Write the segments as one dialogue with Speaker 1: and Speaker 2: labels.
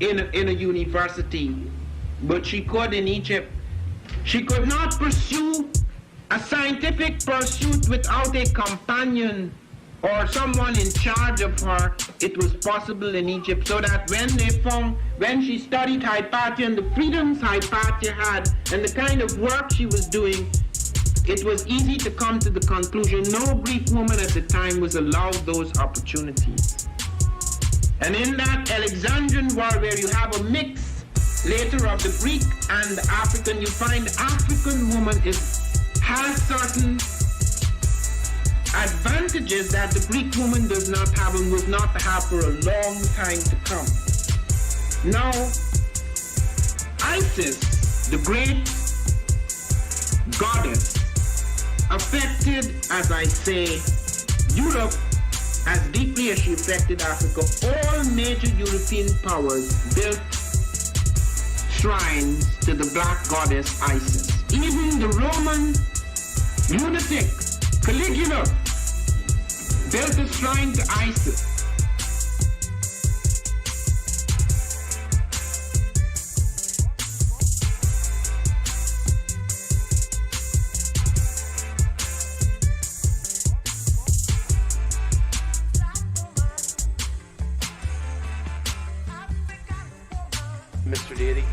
Speaker 1: in a university, but she could in Egypt. She could not pursue a scientific pursuit without a companion or someone in charge of her. It was possible in Egypt, so that when she studied Hypatia and the freedoms Hypatia had and the kind of work she was doing, it was easy to come to the conclusion no Greek woman at the time was allowed those opportunities. And in that Alexandrian world where you have a mix later of the Greek and the African, you find the African woman has certain advantages that the Greek woman does not have and would not have for a long time to come. Now, Isis, the great goddess, affected, as I say, Europe as deeply as she affected Africa. All major European powers built shrines to the black goddess Isis. Even the Roman lunatic Caligula built a shrine to Isis.
Speaker 2: Mr. Deity.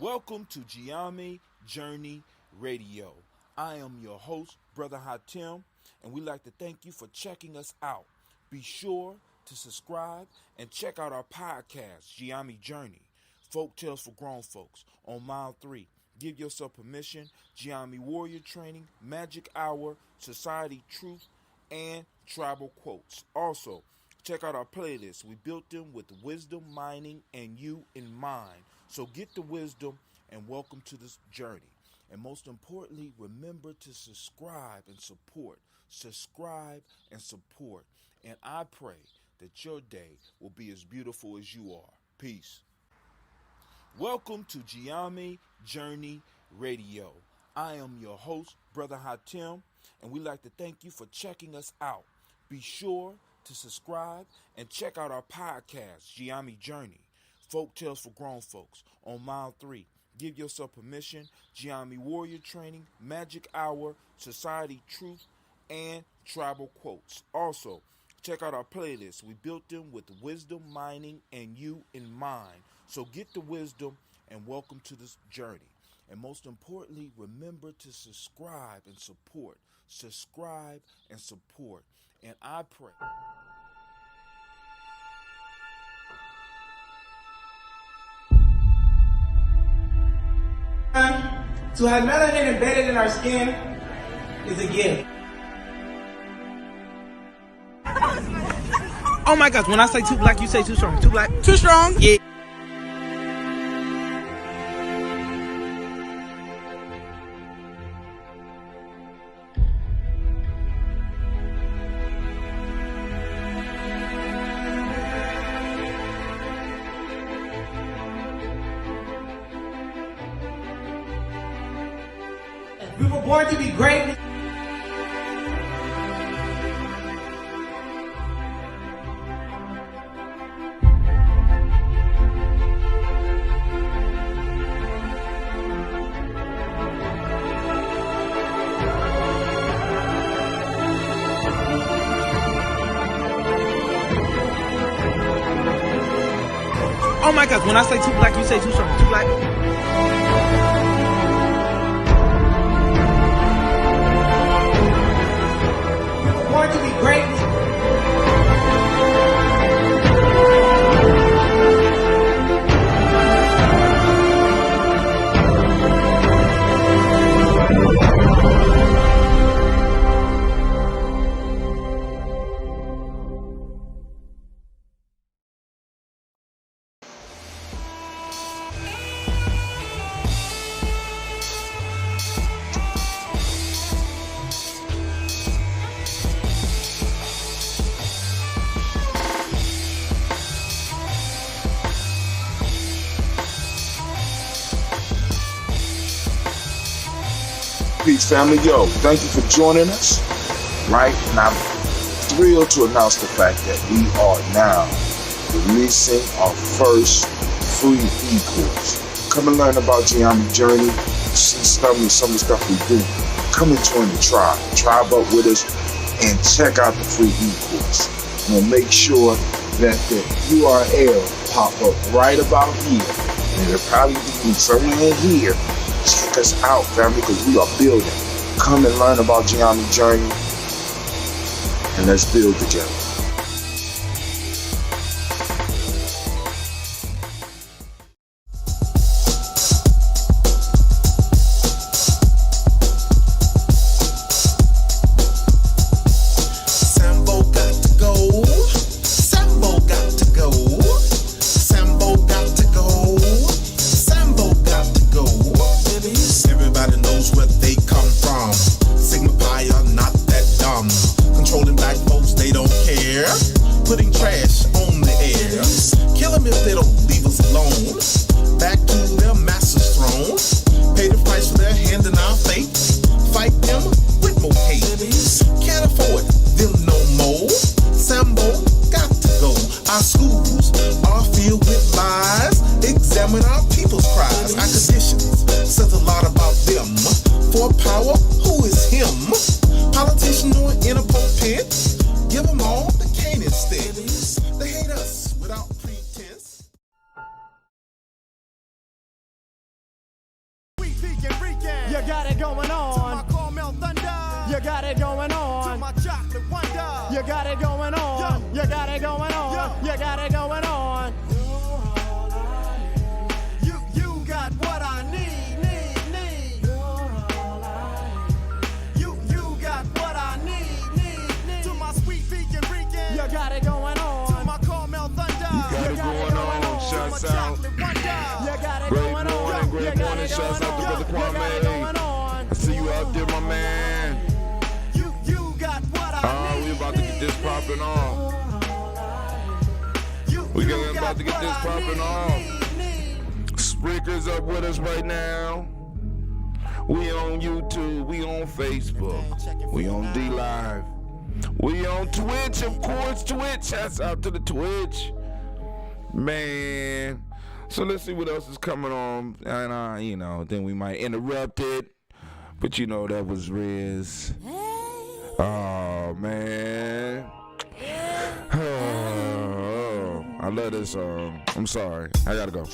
Speaker 3: Welcome to Giami Journey Radio. I am your host, Brother Hatim, and we'd like to thank you for checking us out. Be sure to subscribe and check out our podcast, Giami Journey, Folk Tales for Grown Folks, on Mile 3. Give yourself permission, Giami Warrior Training, Magic Hour, Society Truth, and Tribal Quotes. Also, check out our playlist. We built them with wisdom, mining, and you in mind. So get the wisdom and welcome to this journey. And most importantly, remember to subscribe and support. Subscribe and support. And I pray that your day will be as beautiful as you are. Peace. Welcome to Giami Journey Radio. I am your host, Brother Hatim, and we'd like to thank you for checking us out. Be sure to subscribe and check out our podcast, Giami Journey, Folk Tales for Grown Folks, on Mile 3. Give yourself permission, Giami Warrior Training, Magic Hour, Society Truth, and Tribal Quotes. Also, check out our playlist. We built them with wisdom, mining, and you in mind. So get the wisdom and welcome to this journey. And most importantly, remember to subscribe and support. Subscribe and support. And I pray.
Speaker 4: To have melanin embedded in our skin is a gift.
Speaker 5: Oh my gosh, when I say too black, you say too strong. Too black? Too strong? Yeah.
Speaker 4: We were born to be great.
Speaker 5: Oh my gosh, when I say too black, you say too strong. Too black?
Speaker 4: Born to be great.
Speaker 3: Peace, family. Yo, thank you for joining us. Right? And I'm thrilled to announce the fact that we are now releasing our first free e-course. Come and learn about Gianni Journey. See some of the stuff we do. Come and join the tribe. Tribe up with us and check out the free e-course. We'll make sure that the URL pop up right about here. And it'll probably be somewhere in here. Check us out, family, because we are building. Come and learn about Gianni Journey. And let's build together.
Speaker 6: Shouts out to the Twitch, man. So let's see what else is coming on, and then we might interrupt it. But that was Riz. Oh man, I love this song. I'm sorry, I gotta go.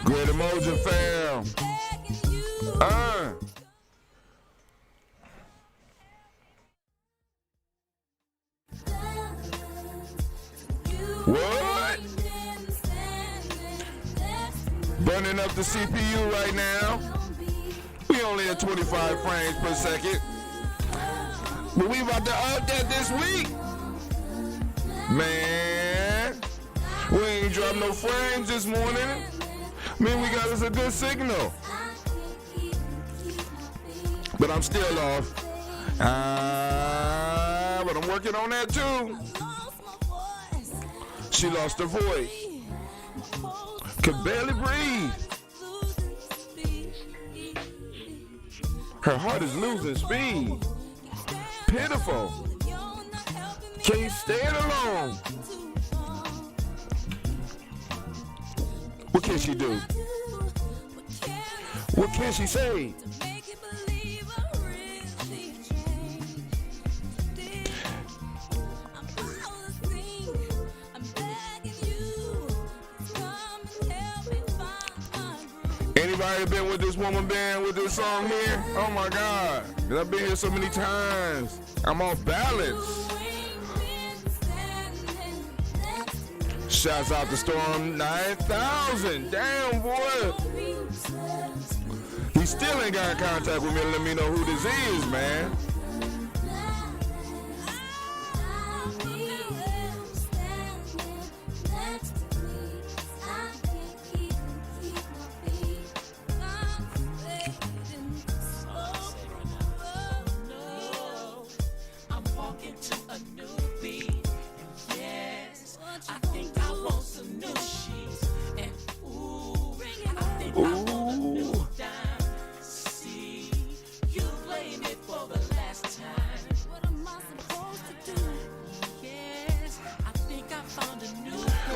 Speaker 6: Great Umoja fam. What? Burning up the CPU right now. We only at 25 frames per second. But we about to update this week. Man, we ain't dropped no frames this morning. Man, we got us a good signal. But I'm still off. But I'm working on that too. She lost her voice. Could barely breathe. Her heart is losing speed. Pitiful. Can't stand alone. What can she do? What can she say? Anybody been with this woman band with this song here? Oh my God. I've been here so many times. I'm off balance. Shouts out to Storm 9000. Damn, boy. He still ain't got in contact with me and let me know who this is, man.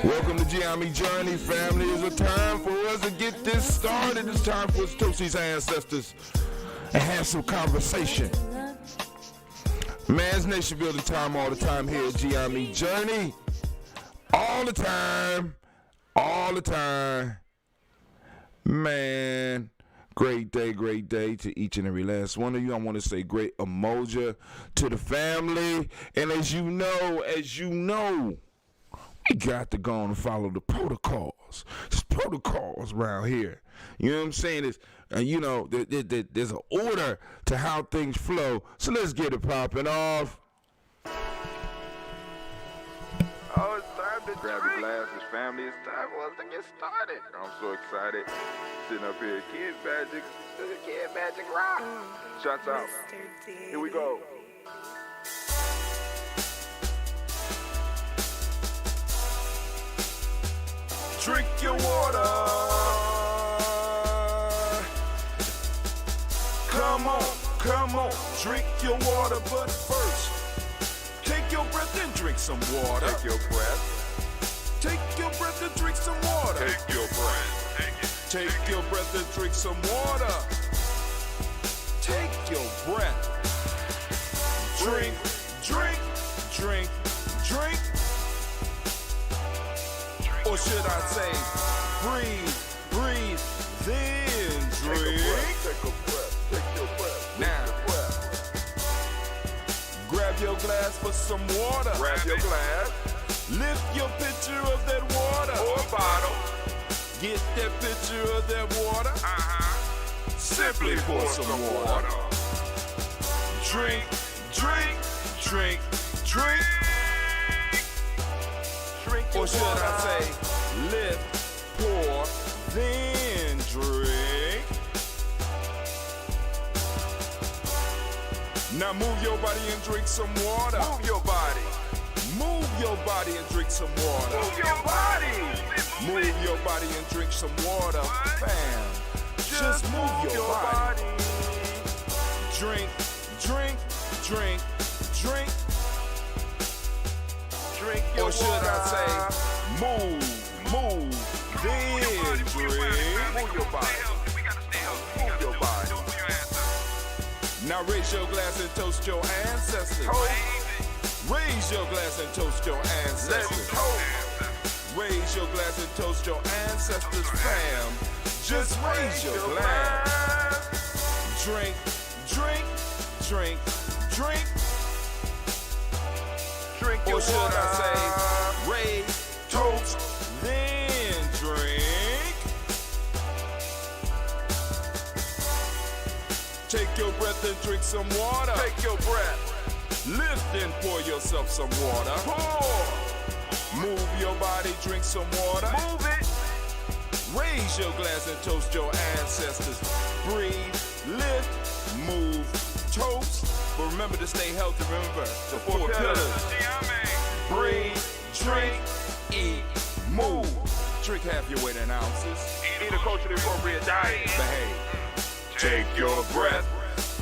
Speaker 6: Welcome to Giami Journey, family. It's a time for us to get this started. It's time for us to toast these ancestors and have some conversation. Man's nation building time all the time here at Giami Journey. All the time. All the time. Man, great day to each and every last one of you. I want to say great Umoja to the family. And as you know, we got to go on and follow the protocols. There's protocols around here. You know what I'm saying? It's, there's an order to how things flow. So let's get it popping off. Oh, it's time to grab your glasses, family. It's time for us to get started. I'm so excited. Sitting up here, Kid Magic Rock. Shots out. Here we go. Drink your water. Come on, drink your water. But first, take your breath and drink some water. Take your breath. Take your breath and drink some water. Take your breath. Take your breath and drink some water. Take your breath. Drink. Or should I say, breathe, then drink. Take a breath. Now, grab your glass for some water. Grab your glass. Lift your pitcher of that water. Or a bottle. Get that pitcher of that water. Simply pour some water. Drink. Or should I say, lift, pour, then drink. Now move your body and drink some water. Move your body and drink some water. Move your body and drink some water. Bam. Just move your body. Drink. Or should I say, move, then drink. Move your body. Now raise your glass and toast your ancestors. Raise your glass and toast your ancestors. Raise your glass and toast your ancestors, fam. Just raise your glass. Drink. Or should I say, raise, toast, then drink. Take your breath and drink some water. Take your breath. Lift and pour yourself some water. Pour. Move your body, drink some water. Move it. Raise your glass and toast your ancestors. Breathe, lift, move, toast. But remember to stay healthy. Remember the four pillars. Breathe, drink, eat, move. Drink half your weight in ounces. Eat a culturally appropriate diet. Behave. Take your breath.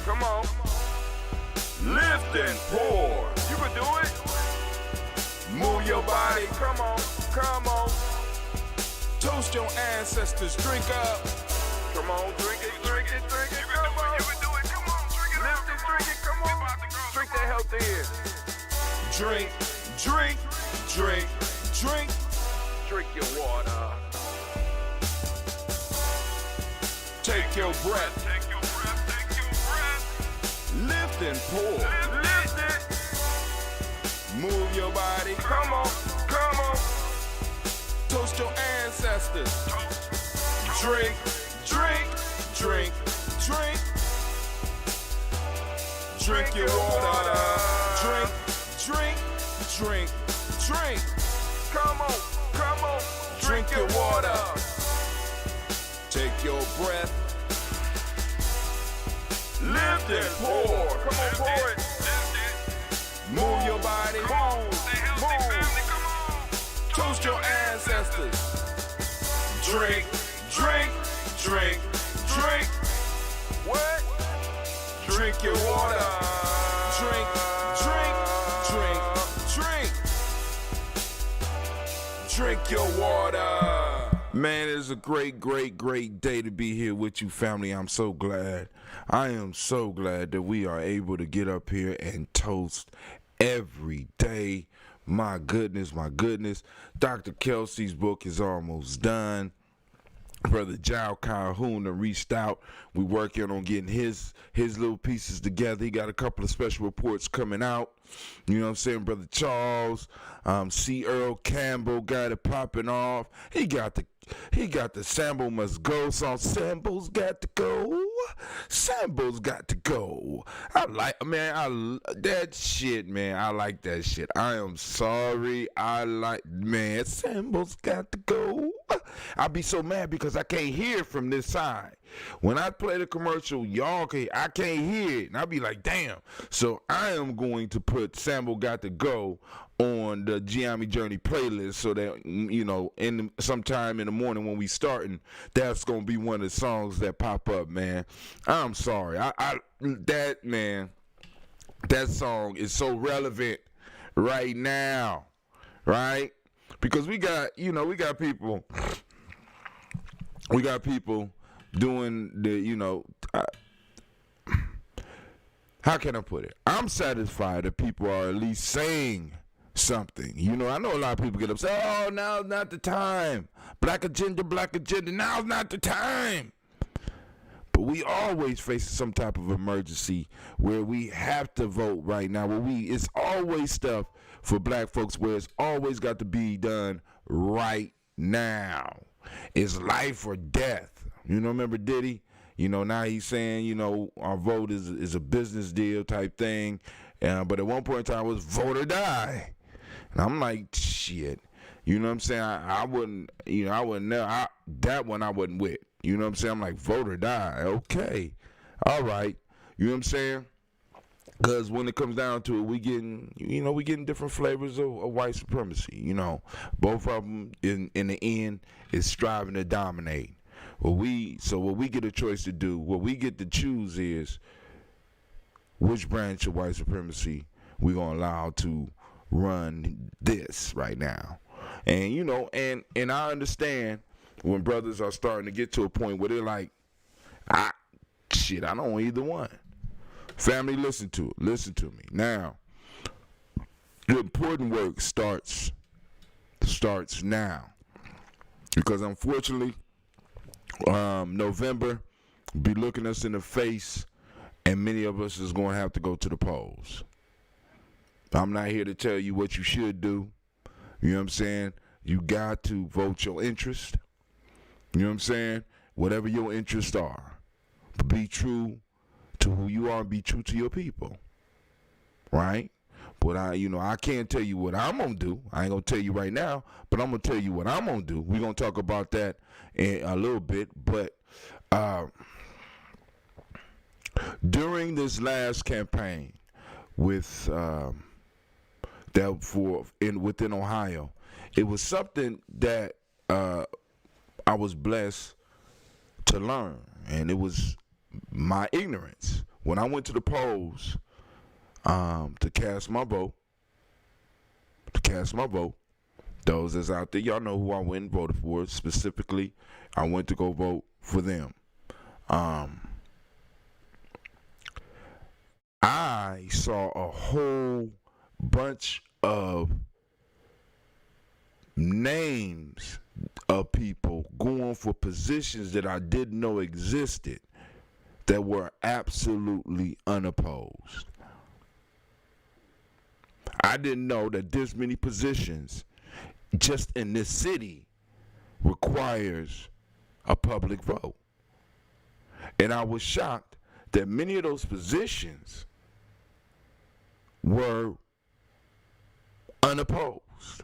Speaker 6: Come on. Lift and pour. You can do it. Move your body. Come on. Toast your ancestors. Drink up. Come on, drink it. Come on. You can do it. Come on, drink it. Lift and drink it. Come on. Drink that healthy air. Drink. Drink your water. Take your breath. Lift and pour. Lift it. Move your body. Come on. Toast your ancestors. Drink. drink. Drink your water. Drink, drink, drink, drink. Come on, drink your water. Take your breath. Lift and pour. Come on, pour it. Move your body. Move. Toast your ancestors. Drink, drink, drink, drink. What? Drink your water. Drink, drink, drink, drink. Drink your water.
Speaker 3: Man, it's a great day to be here with you, family. I'm so glad. I am so glad that we are able to get up here and toast every day. My goodness. Dr. Kelsey's book is almost done. Brother Jao Calhoun reached out. We working on getting his little pieces together. He got a couple of special reports coming out. You know what I'm saying? Brother Charles, C. Earl Campbell got it popping off. He got the Sambo Must Go song. Sambo's got to go. Sambo's got to go. That shit, man. I like that shit. I am sorry. Man, Sambo's got to go. I be so mad because I can't hear from this side. When I play the commercial, I can't hear it. And I be like, damn. So I am going to put Sambo Got to Go on the Giammi Journey playlist so that, you know, sometime in the morning when we starting, that's going to be one of the songs that pop up, man. I'm sorry. That song is so relevant right now, right? Because we got people doing the, how can I put it? I'm satisfied that people are at least saying something. I know a lot of people get upset. Oh, now's not the time. Black agenda, now's not the time. But we always face some type of emergency where we have to vote right now. It's always stuff for black folks where it's always got to be done right now. It's life or death. Remember Diddy? Now he's saying, our vote is a business deal type thing. But at one point in time it was vote or die. And I'm like, shit. You know what I'm saying? I wouldn't that one I wasn't with. You know what I'm saying? I'm like, vote or die. Okay. All right. You know what I'm saying? Because when it comes down to it, we getting different flavors of white supremacy. Both of them in the end is striving to dominate. What we get a choice to do, what we get to choose is which branch of white supremacy we're gonna allow to run this right now. And and I understand when brothers are starting to get to a point where they're like, I don't want either one. Family, listen to me. Now, the important work starts now. Because unfortunately, November be looking us in the face, and many of us is going to have to go to the polls. I'm not here to tell you what you should do. You know what I'm saying? You got to vote your interest. You know what I'm saying? Whatever your interests are. But be true to who you are and be true to your people. Right? But I can't tell you what I'm going to do. I ain't going to tell you right now, but I'm going to tell you what I'm going to do. We're going to talk about that in a little bit. But during this last campaign with within Ohio, it was something that I was blessed to learn, and it was my ignorance. When I went to the polls to cast my vote, those that's out there, y'all know who I went and voted for. Specifically, I went to go vote for them. I saw a whole bunch of names of people going for positions that I didn't know existed that were absolutely unopposed. I didn't know that this many positions just in this city requires a public vote. And I was shocked that many of those positions were unopposed.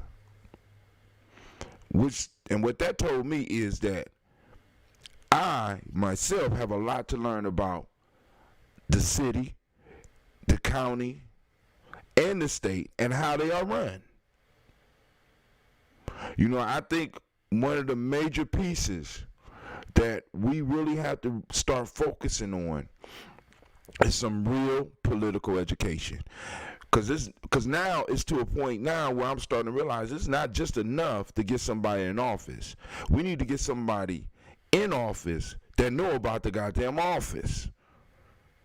Speaker 3: And what that told me is that I, myself, have a lot to learn about the city, the county, and the state, and how they are run. You know, I think one of the major pieces that we really have to start focusing on is some real political education. Because now it's to a point now where I'm starting to realize it's not just enough to get somebody in office. We need to get somebody in office that know about the goddamn office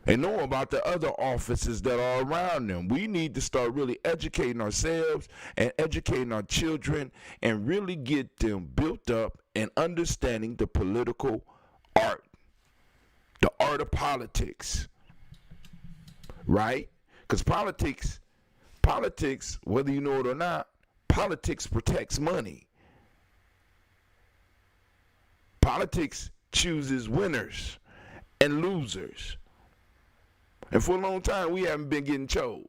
Speaker 3: and know about the other offices that are around them. We need to start really educating ourselves and educating our children and really get them built up and understanding the political art, the art of politics, right? Because politics, whether you know it or not, politics protects money. Politics chooses winners and losers. And for a long time, we haven't been getting chose.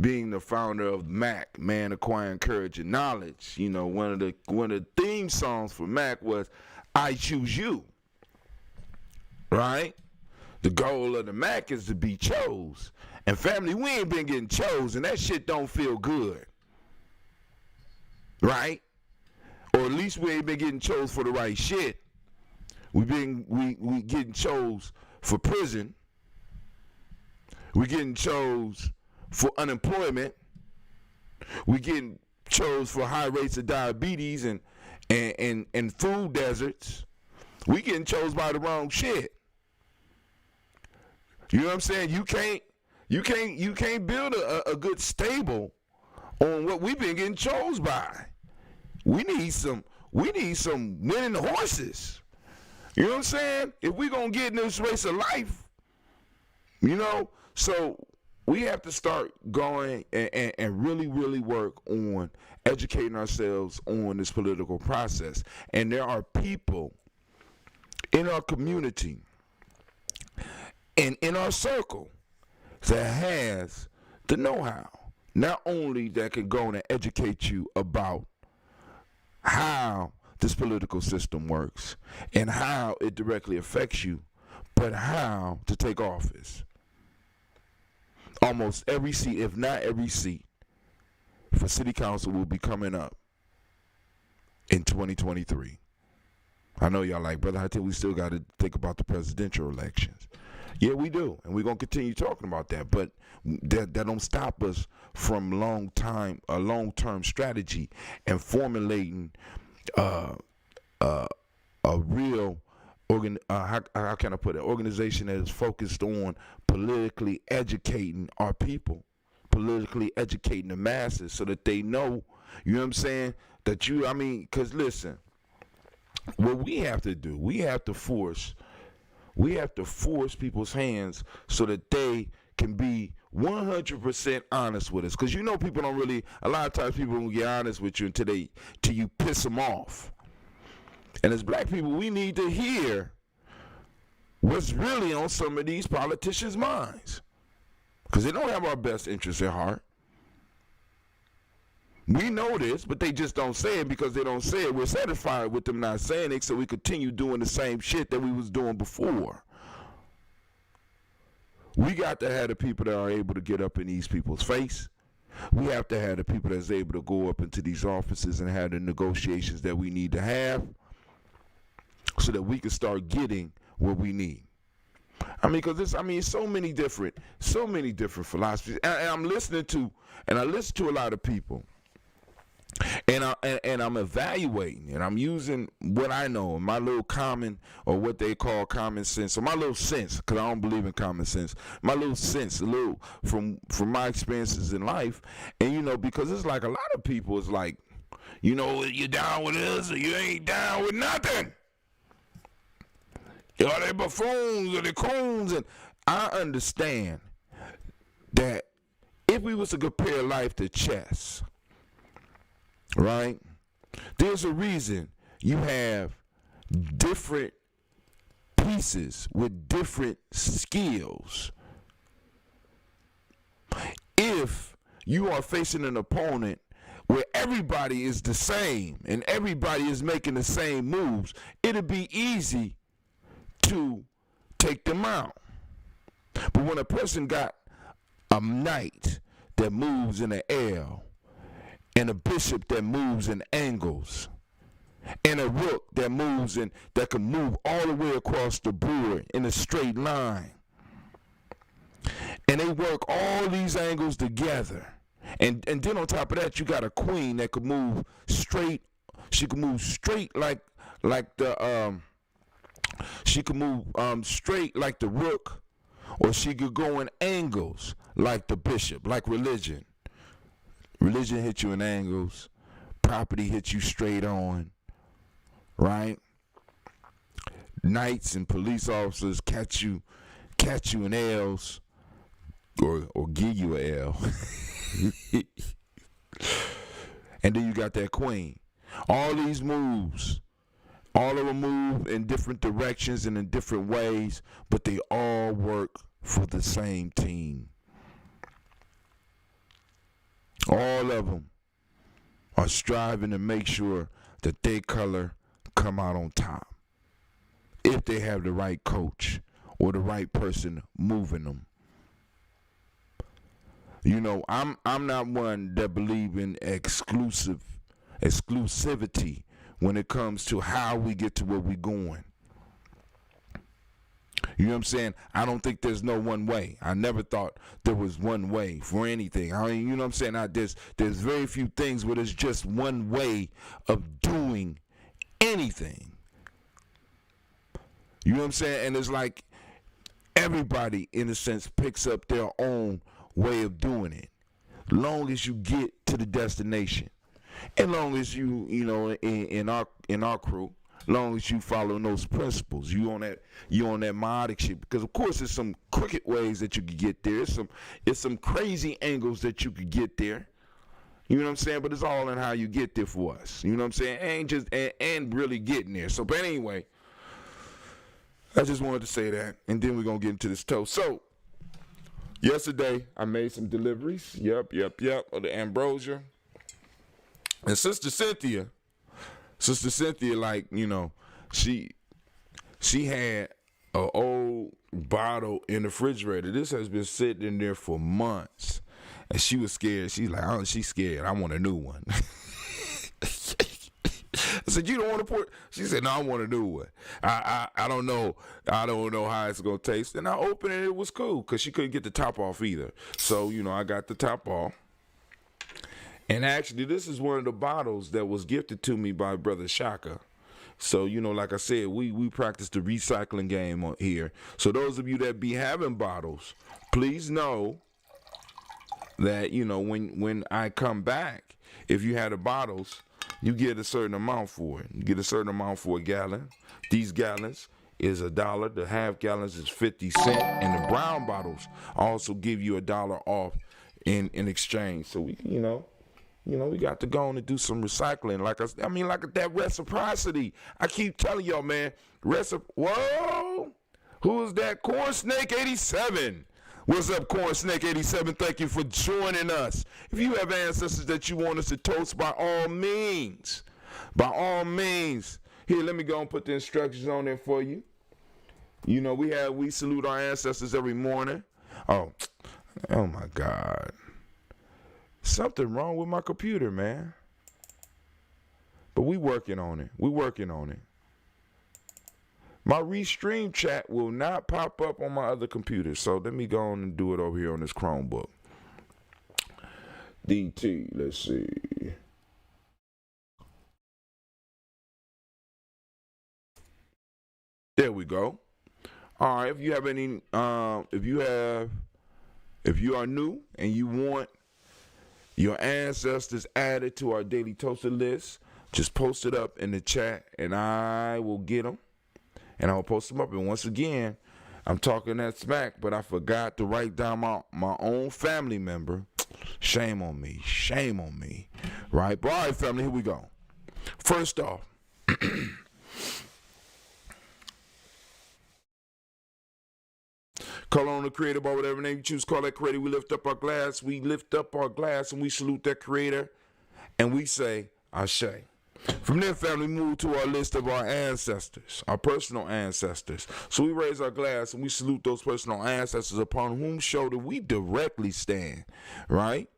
Speaker 3: Being the founder of MAC, Man Acquiring Courage and Knowledge, one of the theme songs for MAC was "I Choose You." Right? The goal of the MAC is to be chose. And family, we ain't been getting chose, and that shit don't feel good. Right? Or at least we ain't been getting chose for the right shit. We getting chose for prison. We getting chose for unemployment. We getting chose for high rates of diabetes and food deserts. We getting chose by the wrong shit. You know what I'm saying? You can't build a good stable on what we've been getting chose by. We need some winning horses. You know what I'm saying? If we're going to get in this race of life, so we have to start going and really, really work on educating ourselves on this political process. And there are people in our community and in our circle that has the know-how, not only that can go and educate you about how this political system works and how it directly affects you, but how to take office. Almost every seat, if not every seat, for city council will be coming up in 2023. I know y'all like, Brother Hatim, we still got to think about the presidential elections. Yeah, we do, and we're going to continue talking about that, but that don't stop us from a long-term strategy and formulating a real how can I put it? Organization that is focused on politically educating our people, politically educating the masses so that they know, you know what I'm saying, because listen, what we have to do, we have to force people's hands so that they can be 100% honest with us. Because people don't really, a lot of times people don't get honest with you until you piss them off. And as black people, we need to hear what's really on some of these politicians' minds. Because they don't have our best interests at heart. We know this, but they just don't say it. Because they don't say it, we're satisfied with them not saying it, so we continue doing the same shit that we was doing before. We got to have the people that are able to get up in these people's face. We have to have the people that's able to go up into these offices and have the negotiations that we need to have so that we can start getting what we need. Because so many different philosophies. And I listen to a lot of people. And I'm evaluating, and I'm using what I know, my little common, or what they call common sense, or my little sense, because I don't believe in common sense, my little sense, a little from my experiences in life. And, because it's like a lot of people is like, you're down with us or you ain't down with nothing. Are they buffoons or they coons? And I understand that if we was to compare life to chess, right? There's a reason you have different pieces with different skills. If you are facing an opponent where everybody is the same and everybody is making the same moves, it'll be easy to take them out. But when a person got a knight that moves in the L, and a bishop that moves in angles, and a rook that moves in that can move all the way across the board in a straight line, and they work all these angles together, and then on top of that, you got a queen that could move straight. She could move straight like the she could move straight like the rook, or she could go in angles like the bishop, like religion. Religion hits you in angles. Property hits you straight on. Right? Knights and police officers catch you in L's, or give you an L. And then you got that queen. All these moves, all of them move in different directions and in different ways, but they all work for the same team. All of them are striving to make sure that their color come out on top, if they have the right coach or the right person moving them. You know, I'm not one that believe in exclusivity when it comes to how we get to where we're going. You know what I'm saying? I don't think there's no one way. I never thought there was one way for anything. I mean, you know what I'm saying? There's very few things where there's just one way of doing anything. You know what I'm saying? And it's like everybody, in a sense, picks up their own way of doing it. Long as you get to the destination. And long as you know, in our crew, long as you follow those principles, you on that meiotic shit. Because of course, there's some crooked ways that you could get there. It's some crazy angles that you could get there. You know what I'm saying? But it's all in how you get there for us. You know what I'm saying? Ain't just and really getting there. So, but anyway, I just wanted to say that, and then we're gonna get into this toast. So, yesterday I made some deliveries. Yep, of the ambrosia. And Sister Cynthia, like, you know, she had an old bottle in the refrigerator. This has been sitting in there for months. And she was scared. She's like, oh, she's scared. I want a new one. I said, you don't want to pour it? She said, no, I want a new one. I don't know. I don't know how it's going to taste. And I opened it. It was cool because she couldn't get the top off either. So, you know, I got the top off. And actually, this is one of the bottles that was gifted to me by Brother Shaka. So, you know, like I said, we practice the recycling game here. So those of you that be having bottles, please know that, you know, when I come back, if you had the bottles, you get a certain amount for it. You get a certain amount for a gallon. These gallons is $1. The half gallons is 50 cents. And the brown bottles also give you $1 off in exchange. So we, you know, we got to go on and do some recycling. Like that reciprocity. I keep telling y'all, man. Whoa! Who is that? Corn Snake 87. What's up, Corn Snake 87? Thank you for joining us. If you have ancestors that you want us to toast, by all means. Here, let me go and put the instructions on there for you. You know, we salute our ancestors every morning. Oh my God. Something wrong with my computer, man. But we working on it. My restream chat will not pop up on my other computer. So let me go on and do it over here on this Chromebook. DT, let's see. There we go. All right, if you have any, if you are new and you want your ancestors added to our daily toaster list, just post it up in the chat and I will get them and I'll post them up. And once again, I'm talking that smack, but I forgot to write down my own family member. Shame on me. Right? But all right, family, here we go.
Speaker 6: First off, call on the creator by whatever name you choose. Call that creator. We lift up our glass. We lift up our glass and we salute that creator. And we say, Ashe. From there, family, move to our list of our ancestors, our personal ancestors. So we raise our glass and we salute those personal ancestors upon whom shoulder we directly stand, right?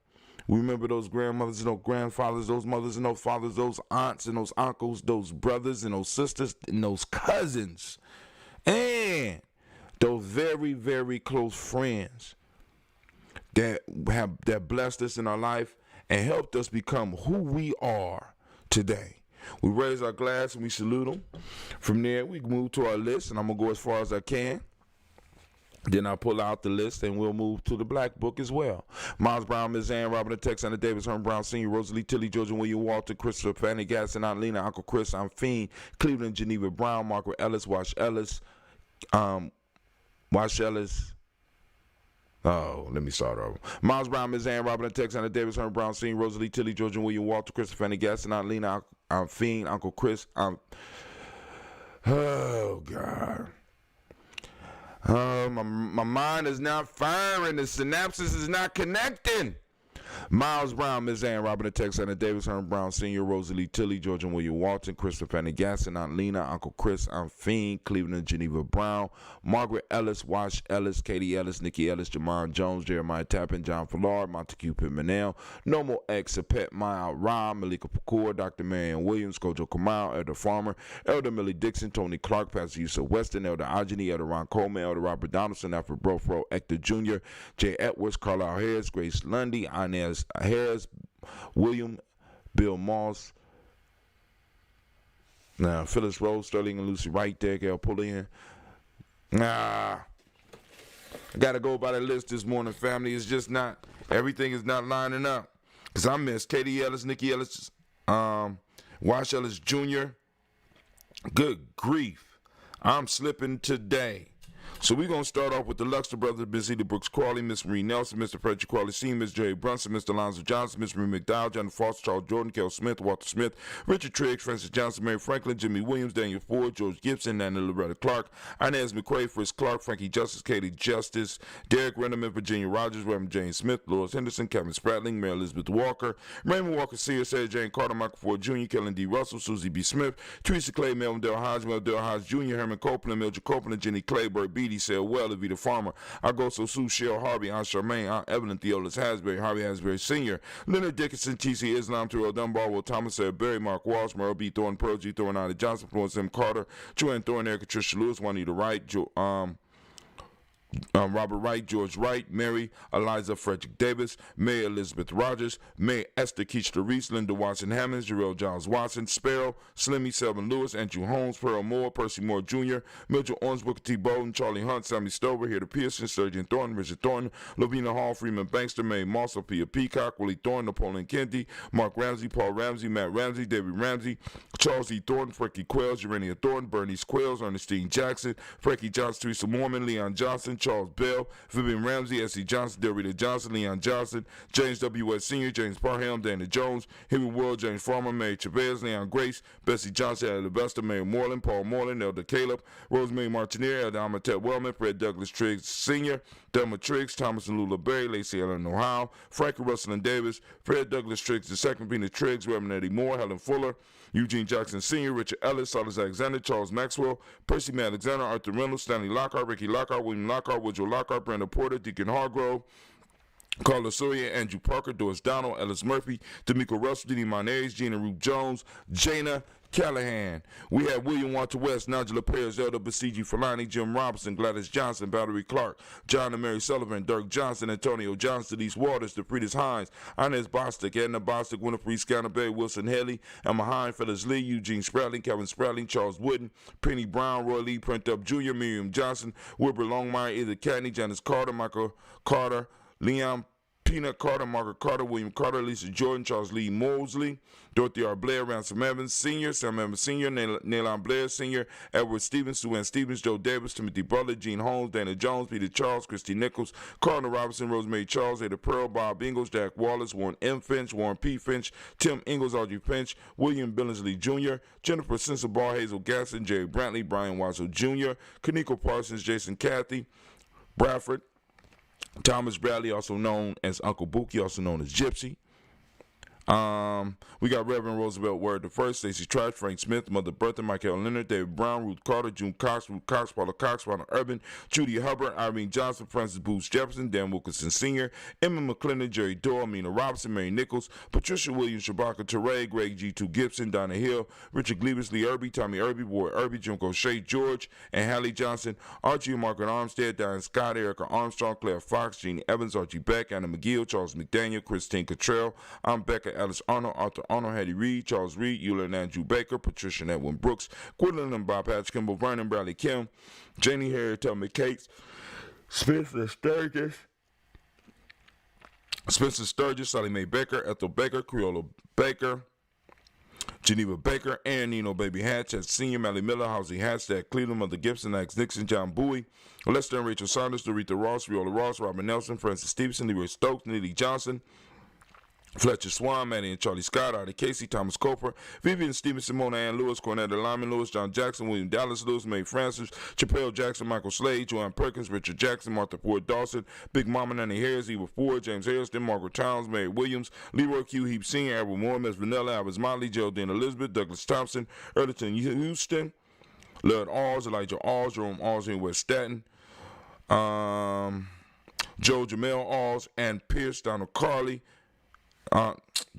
Speaker 6: We remember those grandmothers and those grandfathers, those mothers and those fathers, those aunts and those uncles, those brothers and those sisters and those cousins, and those very, very close friends that blessed us in our life and helped us become who we are today. We raise our glass and we salute them. From there, we move to our list, and I'm going to go as far as I can. Then I'll pull out the list, and we'll move to the Black Book as well. Miles Brown, Ms. Ann, Robert Texana Davis, Herman Brown Sr., Rosalie Tilly, Georgia William Walter, Christopher Fanny Gasson, Aunt Lena, Uncle Chris, I'm Fiend, Cleveland, Geneva Brown, Margaret Ellis, Wash Ellis, Oh, let me start over. Miles Brown, Ms. Ann, Robert Texana Davis, Herman Brown Sr., Rosalie Tilly, Georgia William Walter, Christopher Fanny Gasson, Aunt Lena, I'm Fiend, Uncle Chris, oh, God. My mind is not firing. The synapses is not connecting. Miles Brown, Ms. Ann, Robert Texana Davis, Herman Brown Sr., Rosalie Tilly, Georgia William Walton, Christopher Fanny Gasson, Aunt Lena, Uncle Chris, I'm Fiend, Cleveland, Geneva Brown, Margaret Ellis, Wash Ellis, Katie Ellis, Nikki Ellis, Jamar Jones, Jeremiah Tappan, John Fallard, Montague Pimenel, Normal X, Pet Mile, Rob, Malika Pacour, Dr. Marion Williams, Kojo Kamal, Elder Farmer, Elder Millie Dixon, Tony Clark, Pastor Yusuf Weston, Elder Ajani, Elder Ron Coleman, Elder Robert Donaldson, Alfred Brofro, Hector Jr., Jay Edwards, Carlisle Harris, Grace Lundy, Inez Harris, William, Bill Moss, now Phyllis Rose, Sterling and Lucy Wright, there, Gail Pullian. I gotta go by the list this morning, family. It's just not, everything is not lining up. Because I missed Katie Ellis, Nikki Ellis, Wash Ellis Jr. Good grief. I'm slipping today. So we're going to start off with the Luxor brothers, Miss Edie Brooks Crawley, Miss Marie Nelson, Mr. Frederick Crawley Sr., Miss Jerry Brunson, Mr. Alonzo Johnson, Miss Marie McDowell, John Foster, Charles Jordan, Kel Smith, Walter Smith, Richard Triggs, Francis Johnson, Mary Franklin, Jimmy Williams, Daniel Ford, George Gibson, Nana Loretta Clark, Inez McQuaid, Fritz Clark, Frankie Justice, Katie Justice, Derek Rennerman, Virginia Rogers, Reverend James Smith, Lois Henderson, Kevin Spratling, Mary Elizabeth Walker, Raymond Walker Sr., Sarah Jane Carter, Michael Ford Jr., Kellen D. Russell, Susie B. Smith, Teresa Clay, Melvin Del Hodge, Jr., Herman Copeland, Mildred Copeland, Jenny Clayburg, Beatty, Sarah Well, the Farmer, Agosto Sue, Cheryl Harvey, Aunt Charmaine, Aunt Evelyn, Theolis Hasbury, Harvey Hasbury Sr., Leonard Dickinson, T.C. Islam, Terrell Dunbar, Will Thomas, Sarah Berry, Mark Walsh, Merle B. Thorne, Pearl G. Thorne, Ida Johnson, Florence M. Carter, Joanne Thorne, Erica Tricia Lewis, Juanita Wright, Robert Wright, George Wright, Mary Eliza Frederick Davis, May Elizabeth Rogers, May Esther Keachler Reese, Linda Watson Hammonds, Jarrell Giles Watson, Sparrow, Slimmy Selvin Lewis, Andrew Holmes, Pearl Moore, Percy Moore Jr., Mitchell Owens, Booker T. Bowden, Charlie Hunt, Sammy Stover, Here to Pearson, Sturgeon Thornton, Richard Thornton, Lavina Hall, Freeman Bankster, May Moss, Pia Peacock, Willie Thornton, Napoleon Kennedy, Mark Ramsey, Paul Ramsey, Matt Ramsey, David Ramsey, Charles E. Thornton, Frankie Quells, Urania Thornton, Bernice Quells, Ernestine Jackson, Frankie Johnson, Teresa Mormon, Leon Johnson, Charles Bell, Vivian Ramsey, S.C. Johnson, Delrita Johnson, Leon Johnson, James W. West Sr., James Parham, Dana Jones, Henry World, James Farmer, Mary Chavez, Leon Grace, Bessie Johnson, Elder Bester, Mary Moreland, Paul Moreland, Elder Caleb, Rosemary Martinier, Elder Amatet Wellman, Fred Douglas Triggs Sr., Delma Triggs, Thomas and Lula Berry, Lacey Ellen Ohio, Frankie Russell and Davis, Fred Douglas Triggs II, Peanut Triggs, Reverend Eddie Moore, Helen Fuller, Eugene Jackson Sr., Richard Ellis, Silas Alexander, Charles Maxwell, Percy May Alexander, Arthur Reynolds, Stanley Lockhart, Ricky Lockhart, William Lockhart, Woodrow Lockhart, Brandon Porter, Deacon Hargrove, Carlos Sawyer, Andrew Parker, Doris Donald, Ellis Murphy, D'Amico Russell, Didi Monez, Gina Ruth Jones, Jana Callahan. We have William Walter West, Nigel Perez, Elder Basiji Falani, Jim Robinson, Gladys Johnson, Valerie Clark, John and Mary Sullivan, Dirk Johnson, Antonio Johnson, Denise Waters, DeFritas Hines, Inez Bostic, Edna Bostic, Winifred Scanner Bay, Wilson Haley, Emma Hine, Phyllis Lee, Eugene Spratling, Kevin Spratling, Charles Wooden, Penny Brown, Roy Lee, Print Up Jr., Miriam Johnson, Wilbur Longmire, Edith Cadney, Janice Carter, Michael Carter, Leon
Speaker 3: Peanut Carter, Margaret Carter, William Carter, Lisa Jordan, Charles Lee Mosley, Dorothy R. Blair, Ransom Evans Sr., Sam Evans Sr., Nayland Blair Sr., Edward Stevens, Sue Ann Stevens, Joe Davis, Timothy Butler, Gene Holmes, Dana Jones, Peter Charles, Christy Nichols, Cardinal Robinson, Rosemary Charles, Ada Pearl, Bob Ingalls, Jack Wallace, Warren M. Finch, Warren P. Finch, Tim Ingalls, Audrey Finch, William Billingsley Jr., Jennifer Sensabaugh, Hazel Gasson, Jerry Brantley, Brian Wassel Jr., Kaneko Parsons, Jason Cathy, Bradford, Thomas Bradley, also known as Uncle Buki, also known as Gypsy. We got Reverend Roosevelt Word the First, Stacey Trice, Frank Smith, Mother Bertha, Michael Leonard, David Brown, Ruth Carter, June Cox, Ruth Cox, Paula Cox, Ronald Urban, Judy Hubbard, Irene Johnson, Francis Booth Jefferson, Dan Wilkinson Sr., Emma McClendon, Jerry Doyle, Mina Robinson, Mary Nichols, Patricia Williams, Shabaka Teray, Greg G2 Gibson, Donna Hill, Richard Glebus, Lee Irby, Tommy Irby, Boy Irby, Jim O'Shea, George, and Hallie Johnson, Archie and Margaret Armstead, Diane Scott, Erica Armstrong, Claire Fox, Jeannie Evans, Archie Beck, Anna McGill, Charles McDaniel, Christine Cottrell, I'm Becca, Alice Arnold, Arthur Arnold, Hattie Reed, Charles Reed, Eula and Andrew Baker, Patricia and Edwin Brooks, Gwendolyn and Bob Patch, Kimball Vernon, Bradley Kim, Janie Harriet, Tubman Cates, Spencer Sturgis, Sally Mae Baker, Ethel Baker, Creola Baker, Geneva Baker, Aaron Nino Baby Hatch, Senior, Mally Miller, Housie Hatch, Cleveland, Mother Gibson, Max Nixon, John Bowie, Lester and Rachel Saunders, Dorita Ross, Viola Ross, Robert Nelson, Francis Stevenson, Leroy Stokes, Neely Johnson, Fletcher Swan, Manny and Charlie Scott, Artie Casey, Thomas Coper, Vivian Stevenson, Mona Ann Lewis, Cornetta Lyman Lewis, John Jackson, William Dallas Lewis, Mae Francis, Chappelle Jackson, Michael Slade, Joanne Perkins, Richard Jackson, Martha Ford Dawson, Big Mama Nanny Harris, Eva Ford, James Harrison, Margaret Towns, Mary Williams, Leroy Q. Heap Sr., Edward Moore, Miss Vanilla, Albert Motley, Geraldine Elizabeth, Douglas Thompson, Erderton Houston, Lud Alls, Elijah Alls, Jerome Alls in West Staten, Joe Jamel Alls, and Pierce, Donald Carley,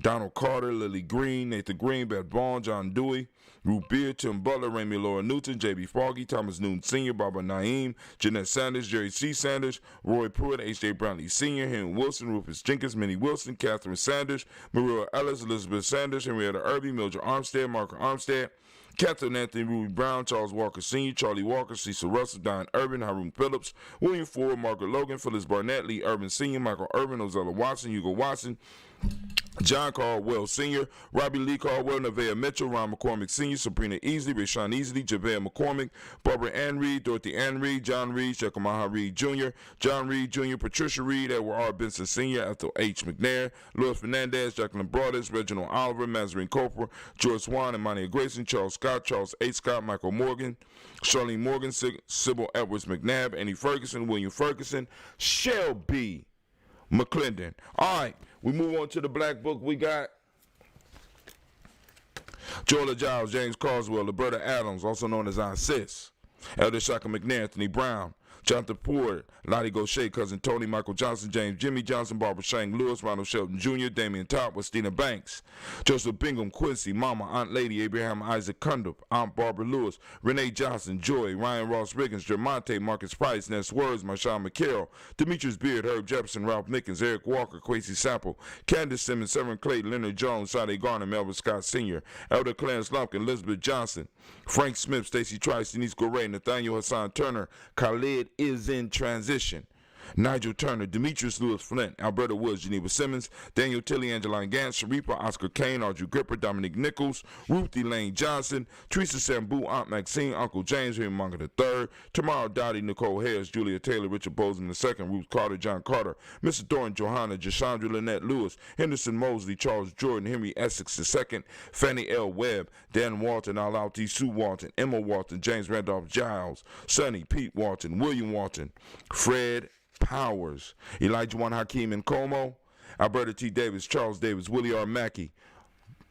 Speaker 3: Donald Carter, Lily Green, Nathan Green, Beth Vaughn, John Dewey, Ruth Beard, Tim Butler, Ramey Laura Newton, J.B. Foggy, Thomas Newton Sr., Barbara Naeem, Jeanette Sanders, Jerry C. Sanders, Roy Pruitt, H.J. Brownlee Sr., Henry Wilson, Rufus Jenkins, Minnie Wilson, Catherine Sanders, Maria Ellis, Elizabeth Sanders, Henrietta Irby, Mildred Armstead, Margaret Armstead, Catherine Anthony Ruby Brown, Charles Walker Sr., Charlie Walker, Cecil Russell, Don Urban, Haroon Phillips, William Ford, Margaret Logan, Phyllis Barnett, Lee Urban Sr., Michael Urban, Ozella Watson, Hugo Watson, John Caldwell Sr., Robbie Lee Caldwell, Nevaeh Mitchell, Ron McCormick Sr., Sabrina Easley, Rashawn Easley, Javale McCormick, Barbara Ann Reed, Dorothy Ann Reed, John Reed, Shekamaha Reed Jr., John Reed Jr., Patricia Reed, Edward R. Benson Sr., Ethel H. McNair, Louis Fernandez, Jacqueline Broadus, Reginald Oliver, Mazarine Cooper, George Swan, Imania Grayson, Charles Scott, Charles H. Scott, Michael Morgan, Charlene Morgan, Sybil Edwards McNabb, Annie Ferguson, William Ferguson, Shelby McClendon. All right, we move on to the Black Book. We got Joella Giles, James Carswell, Roberta Adams, also known as Aunt Sis, Elder Shaka McNair, Anthony Brown, Jonathan Ford, Lottie Gaucher, Cousin Tony, Michael Johnson, James Jimmy Johnson, Barbara Shang Lewis, Ronald Shelton Jr., Damian Top, Westina Banks, Joseph Bingham, Quincy, Mama, Aunt Lady, Abraham Isaac Cundup, Aunt Barbara Lewis, Renee Johnson, Joy, Ryan Ross Riggins, Jermonte, Marcus Price, Ness Words, Marshawn McCarroll, Demetrius Beard, Herb Jefferson, Ralph Mickens, Eric Walker, Quasi Sample, Candace Simmons, Severn Clayton, Leonard Jones, Sade Garner, Melvin Scott Sr., Elder Clarence Lumpkin, Elizabeth Johnson, Frank Smith, Stacey Trice, Denise Goray, Nathaniel Hassan Turner, Khalid is in transition, Nigel Turner, Demetrius Lewis Flint, Alberta Woods, Geneva Simmons, Daniel Tilley, Angeline Gantz, Sharifa, Oscar Kane, Audrey Gripper, Dominic Nichols, Ruthie Lane Johnson, Teresa Sambu, Aunt Maxine, Uncle James, Henry Munger III, Tamara Dottie, Nicole Harris, Julia Taylor, Richard Bozeman II, Ruth Carter, John Carter, Mr. Thornton, Johanna, Jashandra Lynette Lewis, Henderson Mosley, Charles Jordan, Henry Essex II, Fannie L. Webb, Dan Walton, Alauti Sue Walton, Emma Walton, James Randolph Giles, Sonny, Pete Walton, William Walton, Fred Powers, Elijah Juan Hakeem and Como, Alberta T. Davis, Charles Davis, Willie R. Mackey,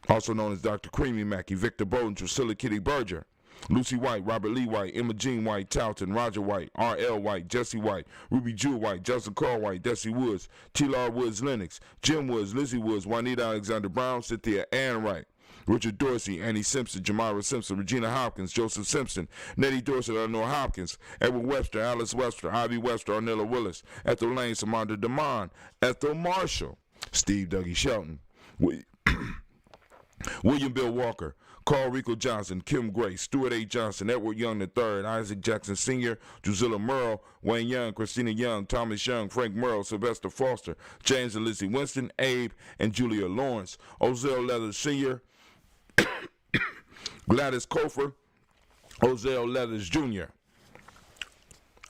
Speaker 3: also known as Dr. Creamy Mackey, Victor Bowden, Drusilla Kitty Berger, Lucy White, Robert Lee White, Emma Jean White, Talton, Roger White, R.L. White, Jesse White, Ruby Jewel White, Justin Carl White, Desi Woods, T-Lar Woods Lennox, Jim Woods, Lizzie Woods, Juanita Alexander Brown, Cynthia Ann Wright, Richard Dorsey, Annie Simpson, Jamira Simpson, Regina Hopkins, Joseph Simpson, Nettie Dorsey, Eleanor Hopkins, Edward Webster, Alice Webster, Ivy Webster, Arnella Willis, Ethel Lane, Samantha DeMond, Ethel Marshall, Steve Dougie Shelton, William Bill Walker, Carl Rico Johnson, Kim Gray, Stuart A. Johnson, Edward Young III, Isaac Jackson Sr., Drusilla Merle, Wayne Young, Christina Young, Thomas Young, Frank Merle, Sylvester Foster, James and Lizzie Winston, Abe and Julia Lawrence, Ozell Leathers Sr., Gladys Kofer, Ozell Leathers Jr.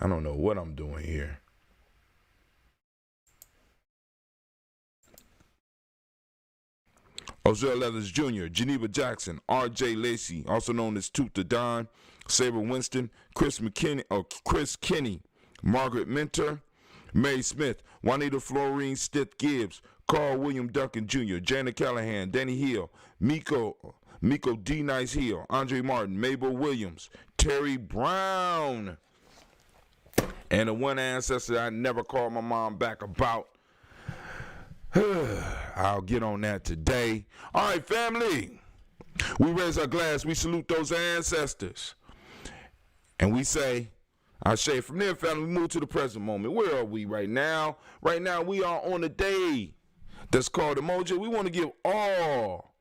Speaker 3: I don't know what I'm doing here. Ozell Leathers Jr., Geneva Jackson, R.J. Lacey, also known as Toot the Don, Sabre Winston, Chris Kinney, Margaret Minter, Mary Smith, Juanita Florine Stith Gibbs, Carl William Duncan Jr., Janet Callahan, Danny Hill, Miko D. Nice Hill, Andre Martin, Mabel Williams, Terry Brown, and the one ancestor I never called my mom back about. I'll get on that today. All right, family. We raise our glass. We salute those ancestors. And we say, Ashe. From there, family, we move to the present moment. Where are we right now? Right now, we are on a day that's called Umoja. We want to give all